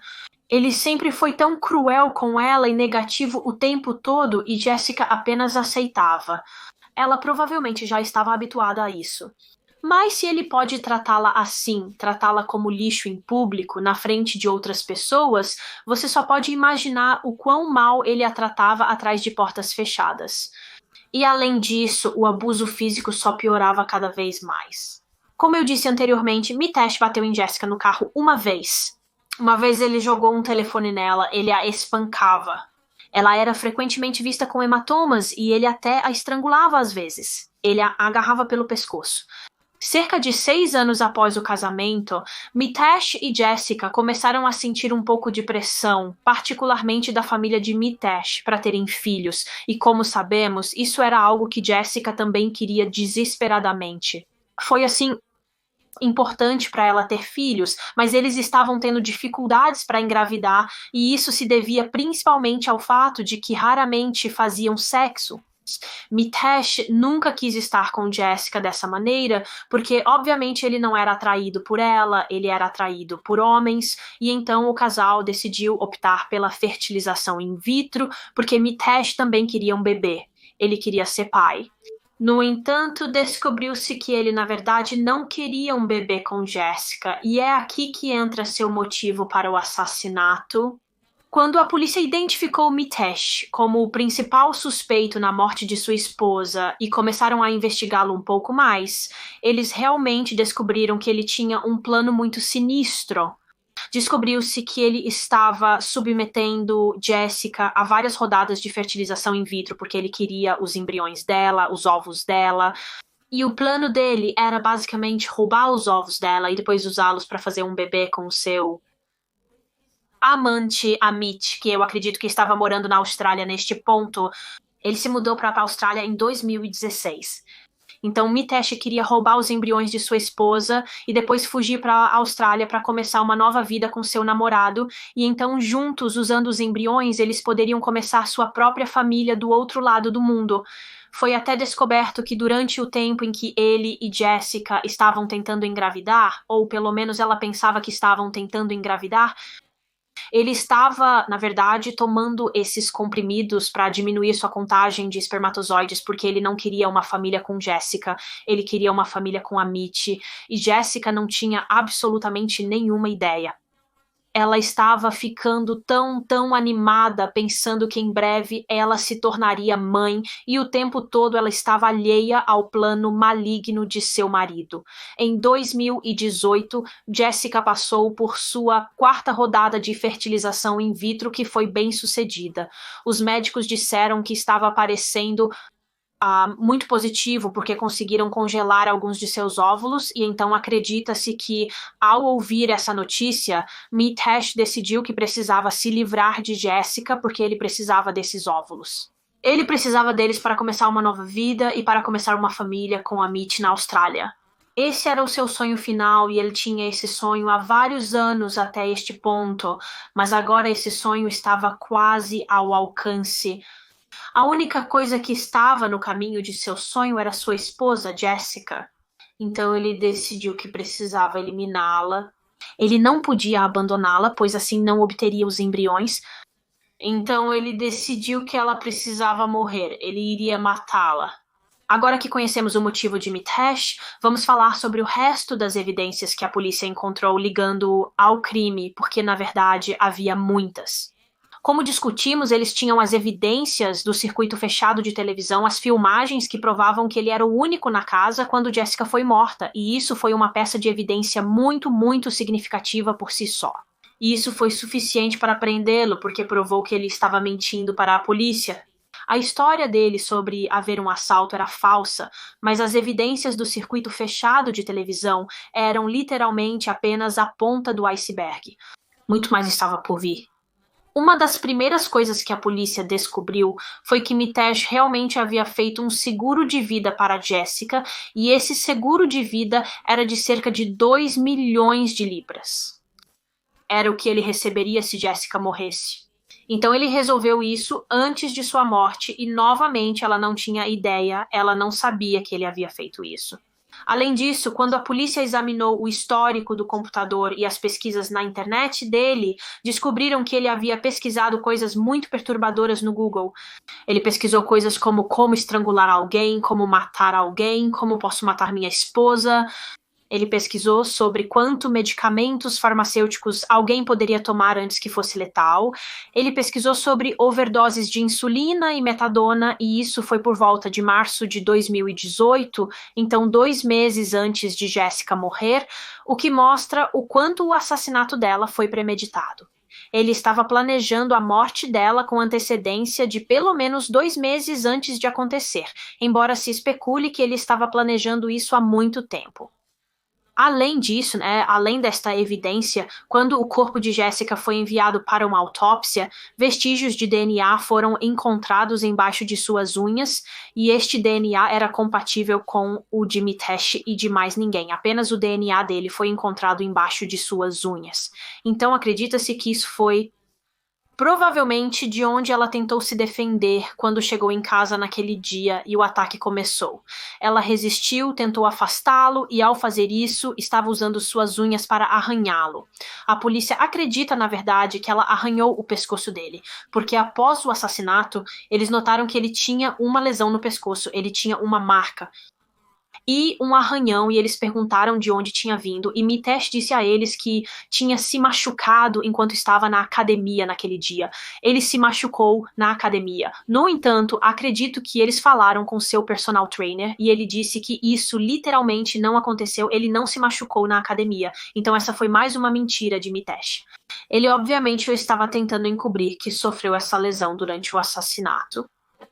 S1: Ele sempre foi tão cruel com ela e negativo o tempo todo e Jessica apenas aceitava. Ela provavelmente já estava habituada a isso. Mas se ele pode tratá-la assim, tratá-la como lixo em público, na frente de outras pessoas, você só pode imaginar o quão mal ele a tratava atrás de portas fechadas. E além disso, o abuso físico só piorava cada vez mais. Como eu disse anteriormente, Mitesh bateu em Jessica no carro uma vez. Uma vez ele jogou um telefone nela, ele a espancava. Ela era frequentemente vista com hematomas e ele até a estrangulava às vezes. Ele a agarrava pelo pescoço. Cerca de 6 anos após o casamento, Mitesh e Jessica começaram a sentir um pouco de pressão, particularmente da família de Mitesh, para terem filhos, e como sabemos, isso era algo que Jessica também queria desesperadamente. Foi assim importante para ela ter filhos, mas eles estavam tendo dificuldades para engravidar, e isso se devia principalmente ao fato de que raramente faziam sexo. Mitesh nunca quis estar com Jessica dessa maneira, porque obviamente ele não era atraído por ela, ele era atraído por homens, e então o casal decidiu optar pela fertilização in vitro, porque Mitesh também queria um bebê, ele queria ser pai. No entanto, descobriu-se que ele, na verdade, não queria um bebê com Jessica, e é aqui que entra seu motivo para o assassinato. Quando a polícia identificou Mitesh como o principal suspeito na morte de sua esposa e começaram a investigá-lo um pouco mais, eles realmente descobriram que ele tinha um plano muito sinistro. Descobriu-se que ele estava submetendo Jessica a várias rodadas de fertilização in vitro, porque ele queria os embriões dela, os ovos dela. E o plano dele era basicamente roubar os ovos dela e depois usá-los para fazer um bebê com o seu amante Amit, que eu acredito que estava morando na Austrália neste ponto. Ele se mudou para a Austrália em 2016. Então Mitesh queria roubar os embriões de sua esposa e depois fugir para a Austrália para começar uma nova vida com seu namorado, e então juntos, usando os embriões, eles poderiam começar sua própria família do outro lado do mundo. Foi até descoberto que durante o tempo em que ele e Jessica estavam tentando engravidar, ou pelo menos ela pensava que estavam tentando engravidar, ele estava, na verdade, tomando esses comprimidos para diminuir sua contagem de espermatozoides, porque ele não queria uma família com Jessica, ele queria uma família com Amit, e Jessica não tinha absolutamente nenhuma ideia. Ela estava ficando tão animada, pensando que em breve ela se tornaria mãe, e o tempo todo ela estava alheia ao plano maligno de seu marido. Em 2018, Jessica passou por sua 4ª rodada de fertilização in vitro, que foi bem sucedida. Os médicos disseram que estava aparecendo muito positivo, porque conseguiram congelar alguns de seus óvulos, e então acredita-se que, ao ouvir essa notícia, Mitesh decidiu que precisava se livrar de Jessica, porque ele precisava desses óvulos. Ele precisava deles para começar uma nova vida e para começar uma família com Amit na Austrália. Esse era o seu sonho final, e ele tinha esse sonho há vários anos até este ponto, mas agora esse sonho estava quase ao alcance. A única coisa que estava no caminho de seu sonho era sua esposa, Jessica. Então ele decidiu que precisava eliminá-la. Ele não podia abandoná-la, pois assim não obteria os embriões. Então ele decidiu que ela precisava morrer. Ele iria matá-la. Agora que conhecemos o motivo de Mitesh, vamos falar sobre o resto das evidências que a polícia encontrou ligando ao crime, porque na verdade havia muitas. Como discutimos, eles tinham as evidências do circuito fechado de televisão, as filmagens que provavam que ele era o único na casa quando Jessica foi morta, e isso foi uma peça de evidência muito significativa por si só. E isso foi suficiente para prendê-lo, porque provou que ele estava mentindo para a polícia. A história dele sobre haver um assalto era falsa, mas as evidências do circuito fechado de televisão eram literalmente apenas a ponta do iceberg. Muito mais estava por vir. Uma das primeiras coisas que a polícia descobriu foi que Mitesh realmente havia feito um seguro de vida para Jessica, e esse seguro de vida era de cerca de 2 milhões de libras. Era o que ele receberia se Jessica morresse. Então ele resolveu isso antes de sua morte, e novamente ela não tinha ideia, ela não sabia que ele havia feito isso. Além disso, quando a polícia examinou o histórico do computador e as pesquisas na internet dele, descobriram que ele havia pesquisado coisas muito perturbadoras no Google. Ele pesquisou coisas como estrangular alguém, como matar alguém, como posso matar minha esposa. Ele pesquisou sobre quanto medicamentos farmacêuticos alguém poderia tomar antes que fosse letal. Ele pesquisou sobre overdoses de insulina e metadona, e isso foi por volta de março de 2018, então 2 meses antes de Jessica morrer, o que mostra o quanto o assassinato dela foi premeditado. Ele estava planejando a morte dela com antecedência de pelo menos 2 meses antes de acontecer, embora se especule que ele estava planejando isso há muito tempo. Além disso, além desta evidência, quando o corpo de Jessica foi enviado para uma autópsia, vestígios de DNA foram encontrados embaixo de suas unhas, e este DNA era compatível com o de Mitesh e de mais ninguém. Apenas o DNA dele foi encontrado embaixo de suas unhas. Então acredita-se que isso foi provavelmente de onde ela tentou se defender quando chegou em casa naquele dia e o ataque começou. Ela resistiu, tentou afastá-lo e, ao fazer isso, estava usando suas unhas para arranhá-lo. A polícia acredita, na verdade, que ela arranhou o pescoço dele, porque após o assassinato, eles notaram que ele tinha uma lesão no pescoço, ele tinha uma marca e um arranhão, e eles perguntaram de onde tinha vindo, e Mitesh disse a eles que tinha se machucado enquanto estava na academia naquele dia. Ele se machucou na academia. No entanto, acredito que eles falaram com seu personal trainer, e ele disse que isso literalmente não aconteceu, ele não se machucou na academia. Então essa foi mais uma mentira de Mitesh. Ele obviamente estava tentando encobrir que sofreu essa lesão durante o assassinato.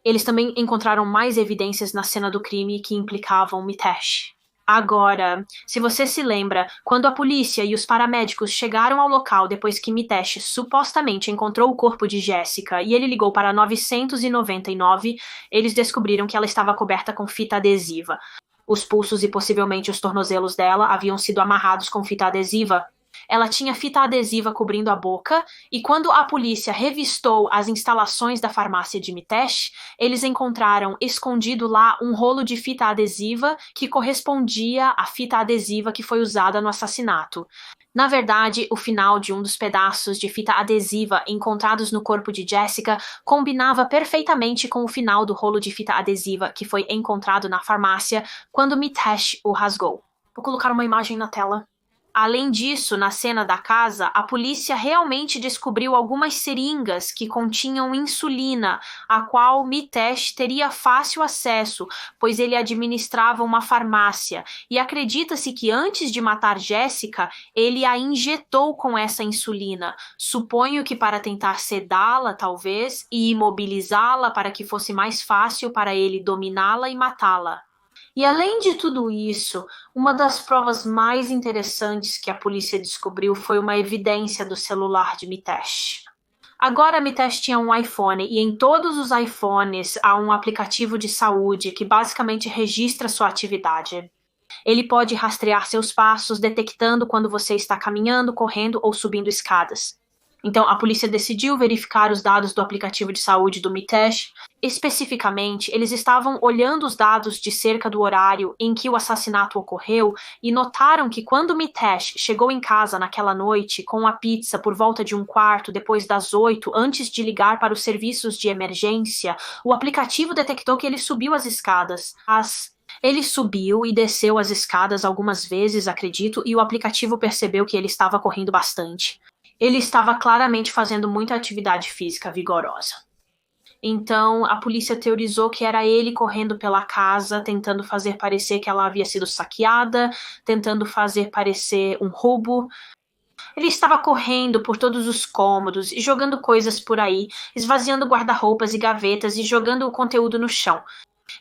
S1: Eles também encontraram mais evidências na cena do crime que implicavam Mitesh. Agora, se você se lembra, quando a polícia e os paramédicos chegaram ao local depois que Mitesh supostamente encontrou o corpo de Jessica e ele ligou para 999, eles descobriram que ela estava coberta com fita adesiva. Os pulsos e possivelmente os tornozelos dela haviam sido amarrados com fita adesiva. Ela tinha fita adesiva cobrindo a boca, e quando a polícia revistou as instalações da farmácia de Mitesh, eles encontraram escondido lá um rolo de fita adesiva que correspondia à fita adesiva que foi usada no assassinato. Na verdade, o final de um dos pedaços de fita adesiva encontrados no corpo de Jessica combinava perfeitamente com o final do rolo de fita adesiva que foi encontrado na farmácia quando Mitesh o rasgou. Vou colocar uma imagem na tela. Além disso, na cena da casa, a polícia realmente descobriu algumas seringas que continham insulina, a qual Mitesh teria fácil acesso, pois ele administrava uma farmácia, e acredita-se que antes de matar Jessica, ele a injetou com essa insulina. Suponho que para tentar sedá-la, talvez, e imobilizá-la para que fosse mais fácil para ele dominá-la e matá-la. E além de tudo isso, uma das provas mais interessantes que a polícia descobriu foi uma evidência do celular de Mitesh. Agora Mitesh tinha um iPhone, e em todos os iPhones há um aplicativo de saúde que basicamente registra sua atividade. Ele pode rastrear seus passos, detectando quando você está caminhando, correndo ou subindo escadas. Então, a polícia decidiu verificar os dados do aplicativo de saúde do Mitesh. Especificamente, eles estavam olhando os dados de cerca do horário em que o assassinato ocorreu e notaram que quando Mitesh chegou em casa naquela noite com a pizza por volta de 1/4 depois das 8, antes de ligar para os serviços de emergência, o aplicativo detectou que ele subiu as escadas. Ele subiu e desceu as escadas algumas vezes, acredito, e o aplicativo percebeu que ele estava correndo bastante. Ele estava claramente fazendo muita atividade física vigorosa. Então, a polícia teorizou que era ele correndo pela casa, tentando fazer parecer que ela havia sido saqueada, tentando fazer parecer um roubo. Ele estava correndo por todos os cômodos e jogando coisas por aí, esvaziando guarda-roupas e gavetas e jogando o conteúdo no chão.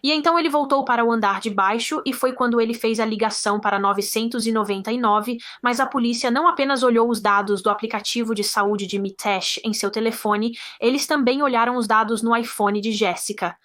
S1: E então ele voltou para o andar de baixo e foi quando ele fez a ligação para 999, mas a polícia não apenas olhou os dados do aplicativo de saúde de Mitesh em seu telefone, eles também olharam os dados no iPhone de Jessica.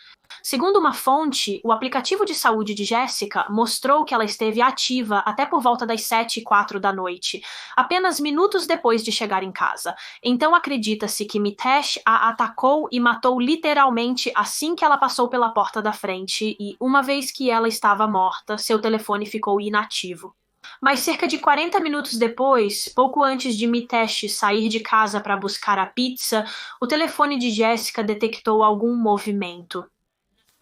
S1: Segundo uma fonte, o aplicativo de saúde de Jessica mostrou que ela esteve ativa até por volta das 7:04 da noite, apenas minutos depois de chegar em casa. Então acredita-se que Mitesh a atacou e matou literalmente assim que ela passou pela porta da frente, e uma vez que ela estava morta, seu telefone ficou inativo. Mas cerca de 40 minutos depois, pouco antes de Mitesh sair de casa para buscar a pizza, o telefone de Jessica detectou algum movimento.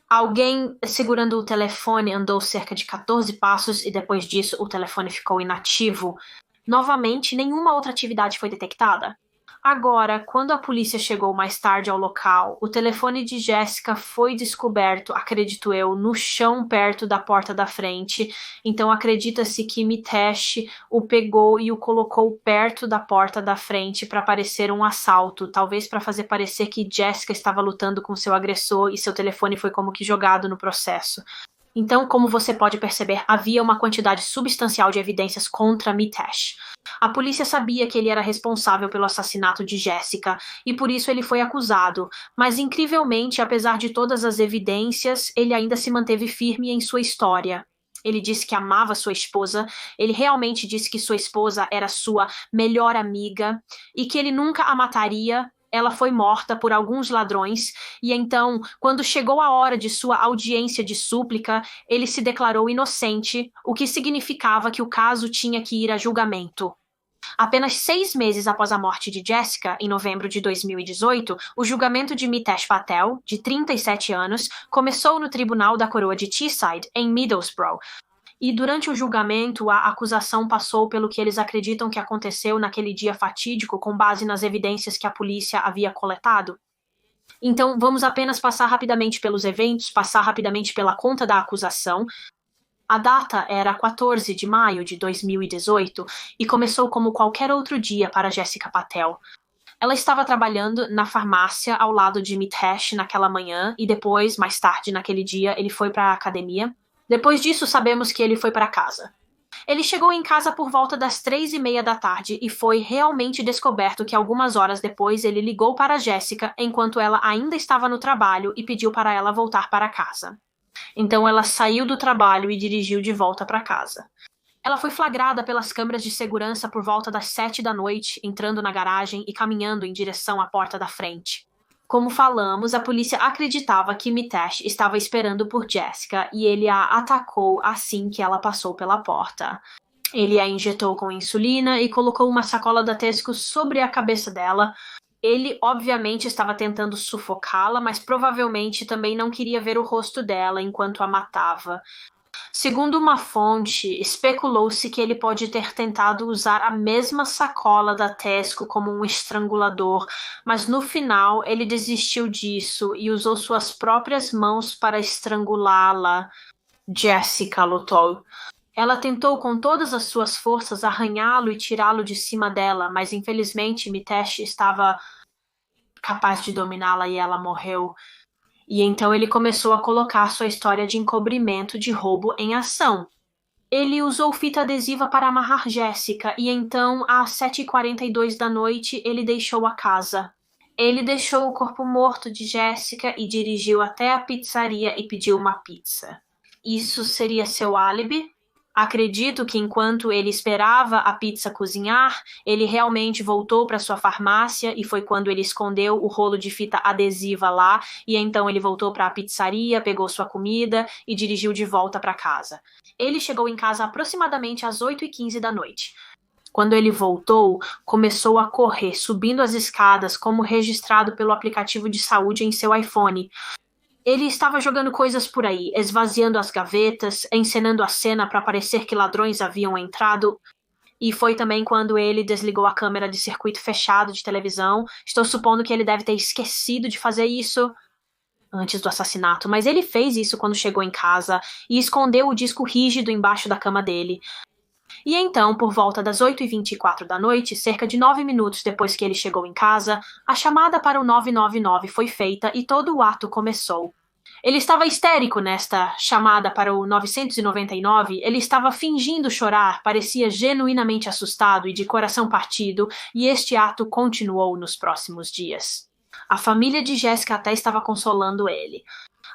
S1: Alguém segurando o telefone andou cerca de 14 passos e depois disso o telefone ficou inativo. Novamente, nenhuma outra atividade foi detectada. Agora, quando a polícia chegou mais tarde ao local, o telefone de Jessica foi descoberto, acredito eu, no chão perto da porta da frente. Então acredita-se que Mitesh o pegou e o colocou perto da porta da frente para parecer um assalto, talvez para fazer parecer que Jessica estava lutando com seu agressor e seu telefone foi como que jogado no processo. Então, como você pode perceber, havia uma quantidade substancial de evidências contra Mitesh. A polícia sabia que ele era responsável pelo assassinato de Jessica e por isso ele foi acusado, mas incrivelmente, apesar de todas as evidências, ele ainda se manteve firme em sua história. Ele disse que amava sua esposa, ele realmente disse que sua esposa era sua melhor amiga e que ele nunca a mataria. Ela foi morta por alguns ladrões, e então, quando chegou a hora de sua audiência de súplica, ele se declarou inocente, o que significava que o caso tinha que ir a julgamento. Apenas 6 meses após a morte de Jessica, em novembro de 2018, o julgamento de Mitesh Patel, de 37 anos, começou no Tribunal da Coroa de Teesside, em Middlesbrough. E durante o julgamento, a acusação passou pelo que eles acreditam que aconteceu naquele dia fatídico com base nas evidências que a polícia havia coletado. Então, vamos apenas passar rapidamente pelos eventos, passar rapidamente pela conta da acusação. A data era 14 de maio de 2018 e começou como qualquer outro dia para Jessica Patel. Ela estava trabalhando na farmácia ao lado de Mitesh naquela manhã e depois, mais tarde naquele dia, ele foi para a academia. Depois disso, sabemos que ele foi para casa. Ele chegou em casa por volta das 3:30 da tarde e foi realmente descoberto que algumas horas depois ele ligou para Jessica enquanto ela ainda estava no trabalho e pediu para ela voltar para casa. Então ela saiu do trabalho e dirigiu de volta para casa. Ela foi flagrada pelas câmeras de segurança por volta das 7 da noite, entrando na garagem e caminhando em direção à porta da frente. Como falamos, a polícia acreditava que Mitesh estava esperando por Jessica e ele a atacou assim que ela passou pela porta. Ele a injetou com insulina e colocou uma sacola da Tesco sobre a cabeça dela. Ele, obviamente, estava tentando sufocá-la, mas provavelmente também não queria ver o rosto dela enquanto a matava. Segundo uma fonte, especulou-se que ele pode ter tentado usar a mesma sacola da Tesco como um estrangulador, mas no final ele desistiu disso e usou suas próprias mãos para estrangulá-la. Jessica lutou. Ela tentou com todas as suas forças arranhá-lo e tirá-lo de cima dela, mas infelizmente Mitesh estava capaz de dominá-la e ela morreu. E então ele começou a colocar sua história de encobrimento de roubo em ação. Ele usou fita adesiva para amarrar Jessica e então, às 7:42 da noite, ele deixou a casa. Ele deixou o corpo morto de Jessica e dirigiu até a pizzaria e pediu uma pizza. Isso seria seu álibi? Acredito que enquanto ele esperava a pizza cozinhar, ele realmente voltou para sua farmácia e foi quando ele escondeu o rolo de fita adesiva lá e então ele voltou para a pizzaria, pegou sua comida e dirigiu de volta para casa. Ele chegou em casa aproximadamente às 8:15 da noite. Quando ele voltou, começou a correr, subindo as escadas como registrado pelo aplicativo de saúde em seu iPhone. Ele estava jogando coisas por aí, esvaziando as gavetas, encenando a cena para parecer que ladrões haviam entrado. E foi também quando ele desligou a câmera de circuito fechado de televisão. Estou supondo que ele deve ter esquecido de fazer isso antes do assassinato, mas ele fez isso quando chegou em casa e escondeu o disco rígido embaixo da cama dele. E então, por volta das 8:24 da noite, cerca de 9 minutos depois que ele chegou em casa, a chamada para o 999 foi feita e todo o ato começou. Ele estava histérico nesta chamada para o 999, ele estava fingindo chorar, parecia genuinamente assustado e de coração partido, e este ato continuou nos próximos dias. A família de Jessica até estava consolando ele.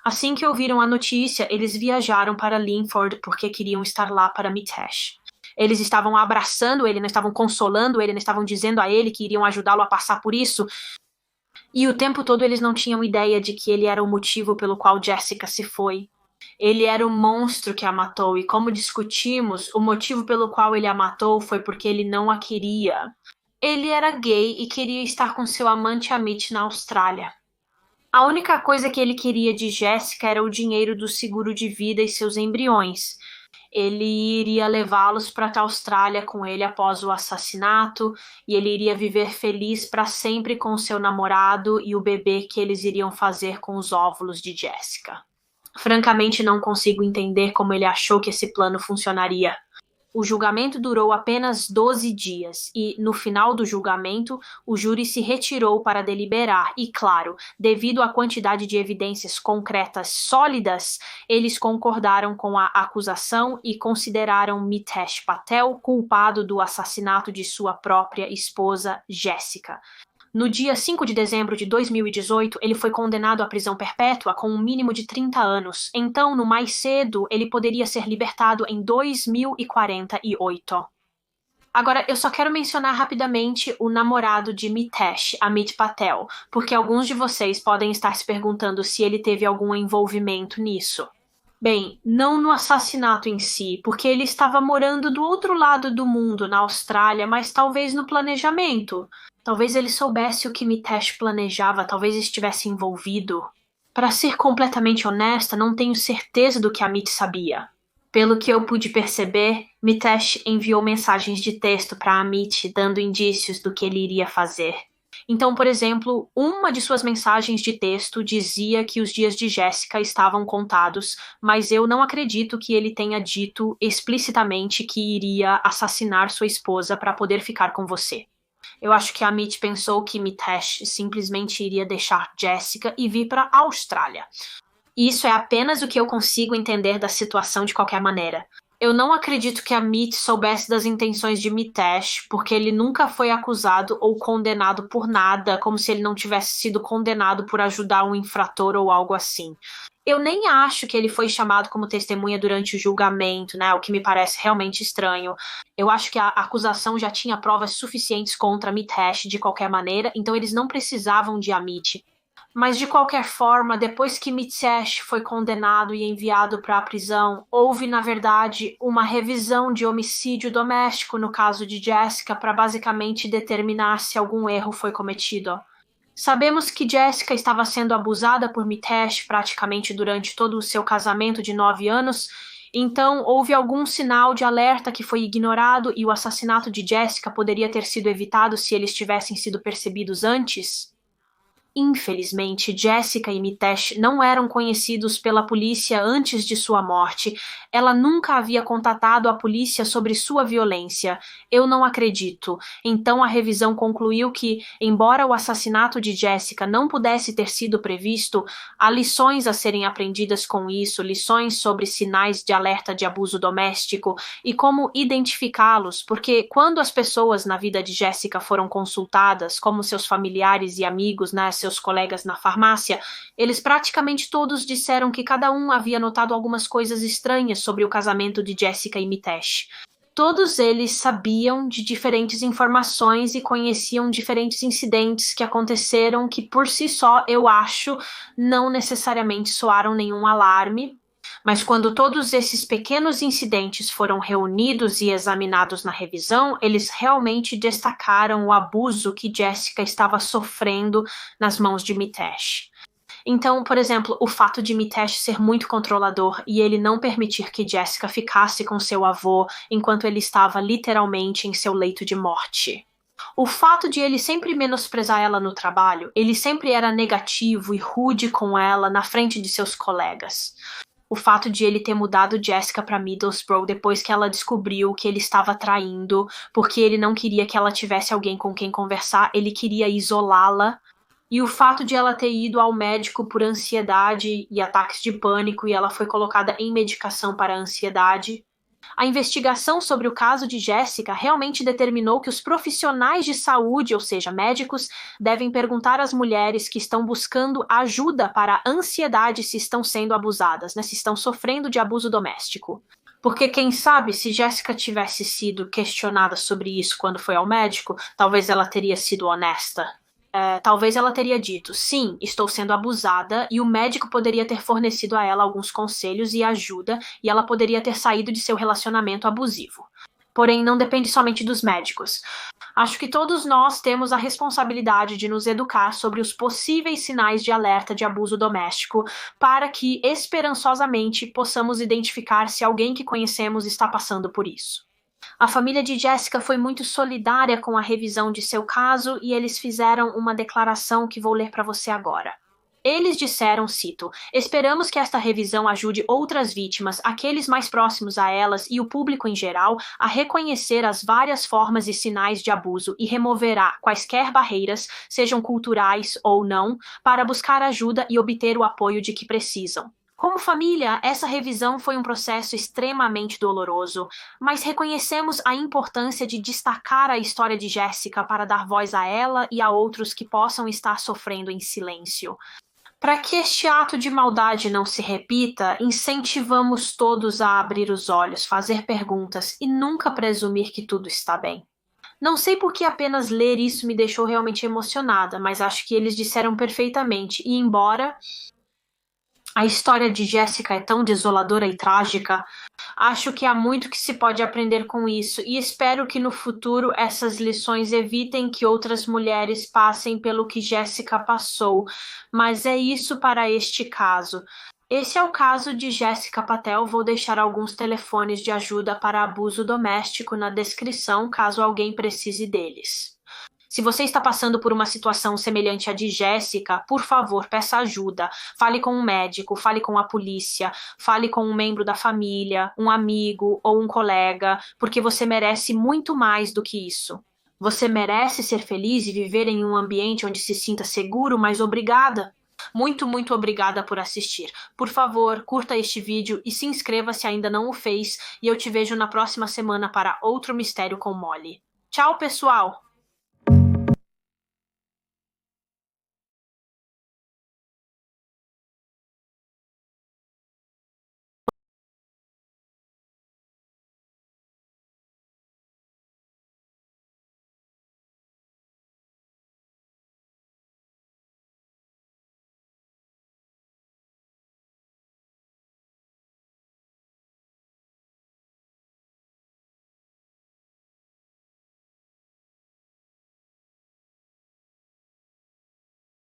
S1: Assim que ouviram a notícia, eles viajaram para Linford porque queriam estar lá para Mitesh. Eles estavam abraçando ele, não estavam consolando ele, não estavam dizendo a ele que iriam ajudá-lo a passar por isso. E o tempo todo eles não tinham ideia de que ele era o motivo pelo qual Jessica se foi. Ele era o monstro que a matou, e como discutimos, o motivo pelo qual ele a matou foi porque ele não a queria. Ele era gay e queria estar com seu amante Amit na Austrália. A única coisa que ele queria de Jessica era o dinheiro do seguro de vida e seus embriões. Ele iria levá-los para a Austrália com ele após o assassinato e ele iria viver feliz para sempre com seu namorado e o bebê que eles iriam fazer com os óvulos de Jessica. Francamente, não consigo entender como ele achou que esse plano funcionaria. O julgamento durou apenas 12 dias e, no final do julgamento, o júri se retirou para deliberar e, claro, devido à quantidade de evidências concretas sólidas, eles concordaram com a acusação e consideraram Mitesh Patel culpado do assassinato de sua própria esposa, Jessica. No dia 5 de dezembro de 2018, ele foi condenado à prisão perpétua com um mínimo de 30 anos. Então, no mais cedo, ele poderia ser libertado em 2048. Agora, eu só quero mencionar rapidamente o namorado de Mitesh, Amit Patel, porque alguns de vocês podem estar se perguntando se ele teve algum envolvimento nisso. Bem, não no assassinato em si, porque ele estava morando do outro lado do mundo, na Austrália, mas talvez no planejamento. Talvez ele soubesse o que Mitesh planejava, talvez estivesse envolvido. Para ser completamente honesta, não tenho certeza do que Amit sabia. Pelo que eu pude perceber, Mitesh enviou mensagens de texto para Amit, dando indícios do que ele iria fazer. Então, por exemplo, uma de suas mensagens de texto dizia que os dias de Jessica estavam contados, mas eu não acredito que ele tenha dito explicitamente que iria assassinar sua esposa para poder ficar com você. Eu acho que Amit pensou que Mitesh simplesmente iria deixar Jessica e vir para a Austrália. Isso é apenas o que eu consigo entender da situação de qualquer maneira. Eu não acredito que Amit soubesse das intenções de Mitesh, porque ele nunca foi acusado ou condenado por nada, como se ele não tivesse sido condenado por ajudar um infrator ou algo assim. Eu nem acho que ele foi chamado como testemunha durante o julgamento, né? O que me parece realmente estranho. Eu acho que a acusação já tinha provas suficientes contra Mitesh de qualquer maneira, então eles não precisavam de Amit. Mas, de qualquer forma, depois que Mitesh foi condenado e enviado para a prisão, houve, na verdade, uma revisão de homicídio doméstico no caso de Jessica para basicamente determinar se algum erro foi cometido. Sabemos que Jessica estava sendo abusada por Mitesh praticamente durante todo o seu casamento de 9 anos, então houve algum sinal de alerta que foi ignorado e o assassinato de Jessica poderia ter sido evitado se eles tivessem sido percebidos antes? Infelizmente, Jessica e Mitesh não eram conhecidos pela polícia antes de sua morte. Ela nunca havia contatado a polícia sobre sua violência. Eu não acredito. Então a revisão concluiu que, embora o assassinato de Jessica não pudesse ter sido previsto, há lições a serem aprendidas com isso, lições sobre sinais de alerta de abuso doméstico e como identificá-los, porque quando as pessoas na vida de Jessica foram consultadas, como seus familiares e amigos, né, seus colegas na farmácia, eles praticamente todos disseram que cada um havia notado algumas coisas estranhas sobre o casamento de Jessica e Mitesh. Todos eles sabiam de diferentes informações e conheciam diferentes incidentes que aconteceram que por si só, eu acho, não necessariamente soaram nenhum alarme. Mas quando todos esses pequenos incidentes foram reunidos e examinados na revisão, eles realmente destacaram o abuso que Jessica estava sofrendo nas mãos de Mitesh. Então, por exemplo, o fato de Mitesh ser muito controlador e ele não permitir que Jessica ficasse com seu avô enquanto ele estava literalmente em seu leito de morte. O fato de ele sempre menosprezar ela no trabalho, ele sempre era negativo e rude com ela na frente de seus colegas. O fato de ele ter mudado Jessica para Middlesbrough depois que ela descobriu que ele estava traindo, porque ele não queria que ela tivesse alguém com quem conversar, ele queria isolá-la. E o fato de ela ter ido ao médico por ansiedade e ataques de pânico e ela foi colocada em medicação para a ansiedade. A investigação sobre o caso de Jessica realmente determinou que os profissionais de saúde, ou seja, médicos, devem perguntar às mulheres que estão buscando ajuda para a ansiedade se estão sendo abusadas, né, se estão sofrendo de abuso doméstico. Porque quem sabe, se Jessica tivesse sido questionada sobre isso quando foi ao médico, talvez ela teria sido honesta. Talvez ela teria dito, sim, estou sendo abusada, e o médico poderia ter fornecido a ela alguns conselhos e ajuda, e ela poderia ter saído de seu relacionamento abusivo. Porém, não depende somente dos médicos. Acho que todos nós temos a responsabilidade de nos educar sobre os possíveis sinais de alerta de abuso doméstico, para que, esperançosamente, possamos identificar se alguém que conhecemos está passando por isso. A família de Jessica foi muito solidária com a revisão de seu caso e eles fizeram uma declaração que vou ler para você agora. Eles disseram, cito, esperamos que esta revisão ajude outras vítimas, aqueles mais próximos a elas e o público em geral, a reconhecer as várias formas e sinais de abuso e removerá quaisquer barreiras, sejam culturais ou não, para buscar ajuda e obter o apoio de que precisam. Como família, essa revisão foi um processo extremamente doloroso, mas reconhecemos a importância de destacar a história de Jessica para dar voz a ela e a outros que possam estar sofrendo em silêncio. Para que este ato de maldade não se repita, incentivamos todos a abrir os olhos, fazer perguntas e nunca presumir que tudo está bem. Não sei por que apenas ler isso me deixou realmente emocionada, mas acho que eles disseram perfeitamente, e embora a história de Jessica é tão desoladora e trágica, acho que há muito que se pode aprender com isso e espero que no futuro essas lições evitem que outras mulheres passem pelo que Jessica passou, mas é isso para este caso. Esse é o caso de Jessica Patel. Vou deixar alguns telefones de ajuda para abuso doméstico na descrição, caso alguém precise deles. Se você está passando por uma situação semelhante à de Jessica, por favor, peça ajuda. Fale com um médico, fale com a polícia, fale com um membro da família, um amigo ou um colega, porque você merece muito mais do que isso. Você merece ser feliz e viver em um ambiente onde se sinta seguro, mas obrigada. Muito, muito obrigada por assistir. Por favor, curta este vídeo e se inscreva se ainda não o fez, e eu te vejo na próxima semana para outro Mistério com Molly. Tchau, pessoal!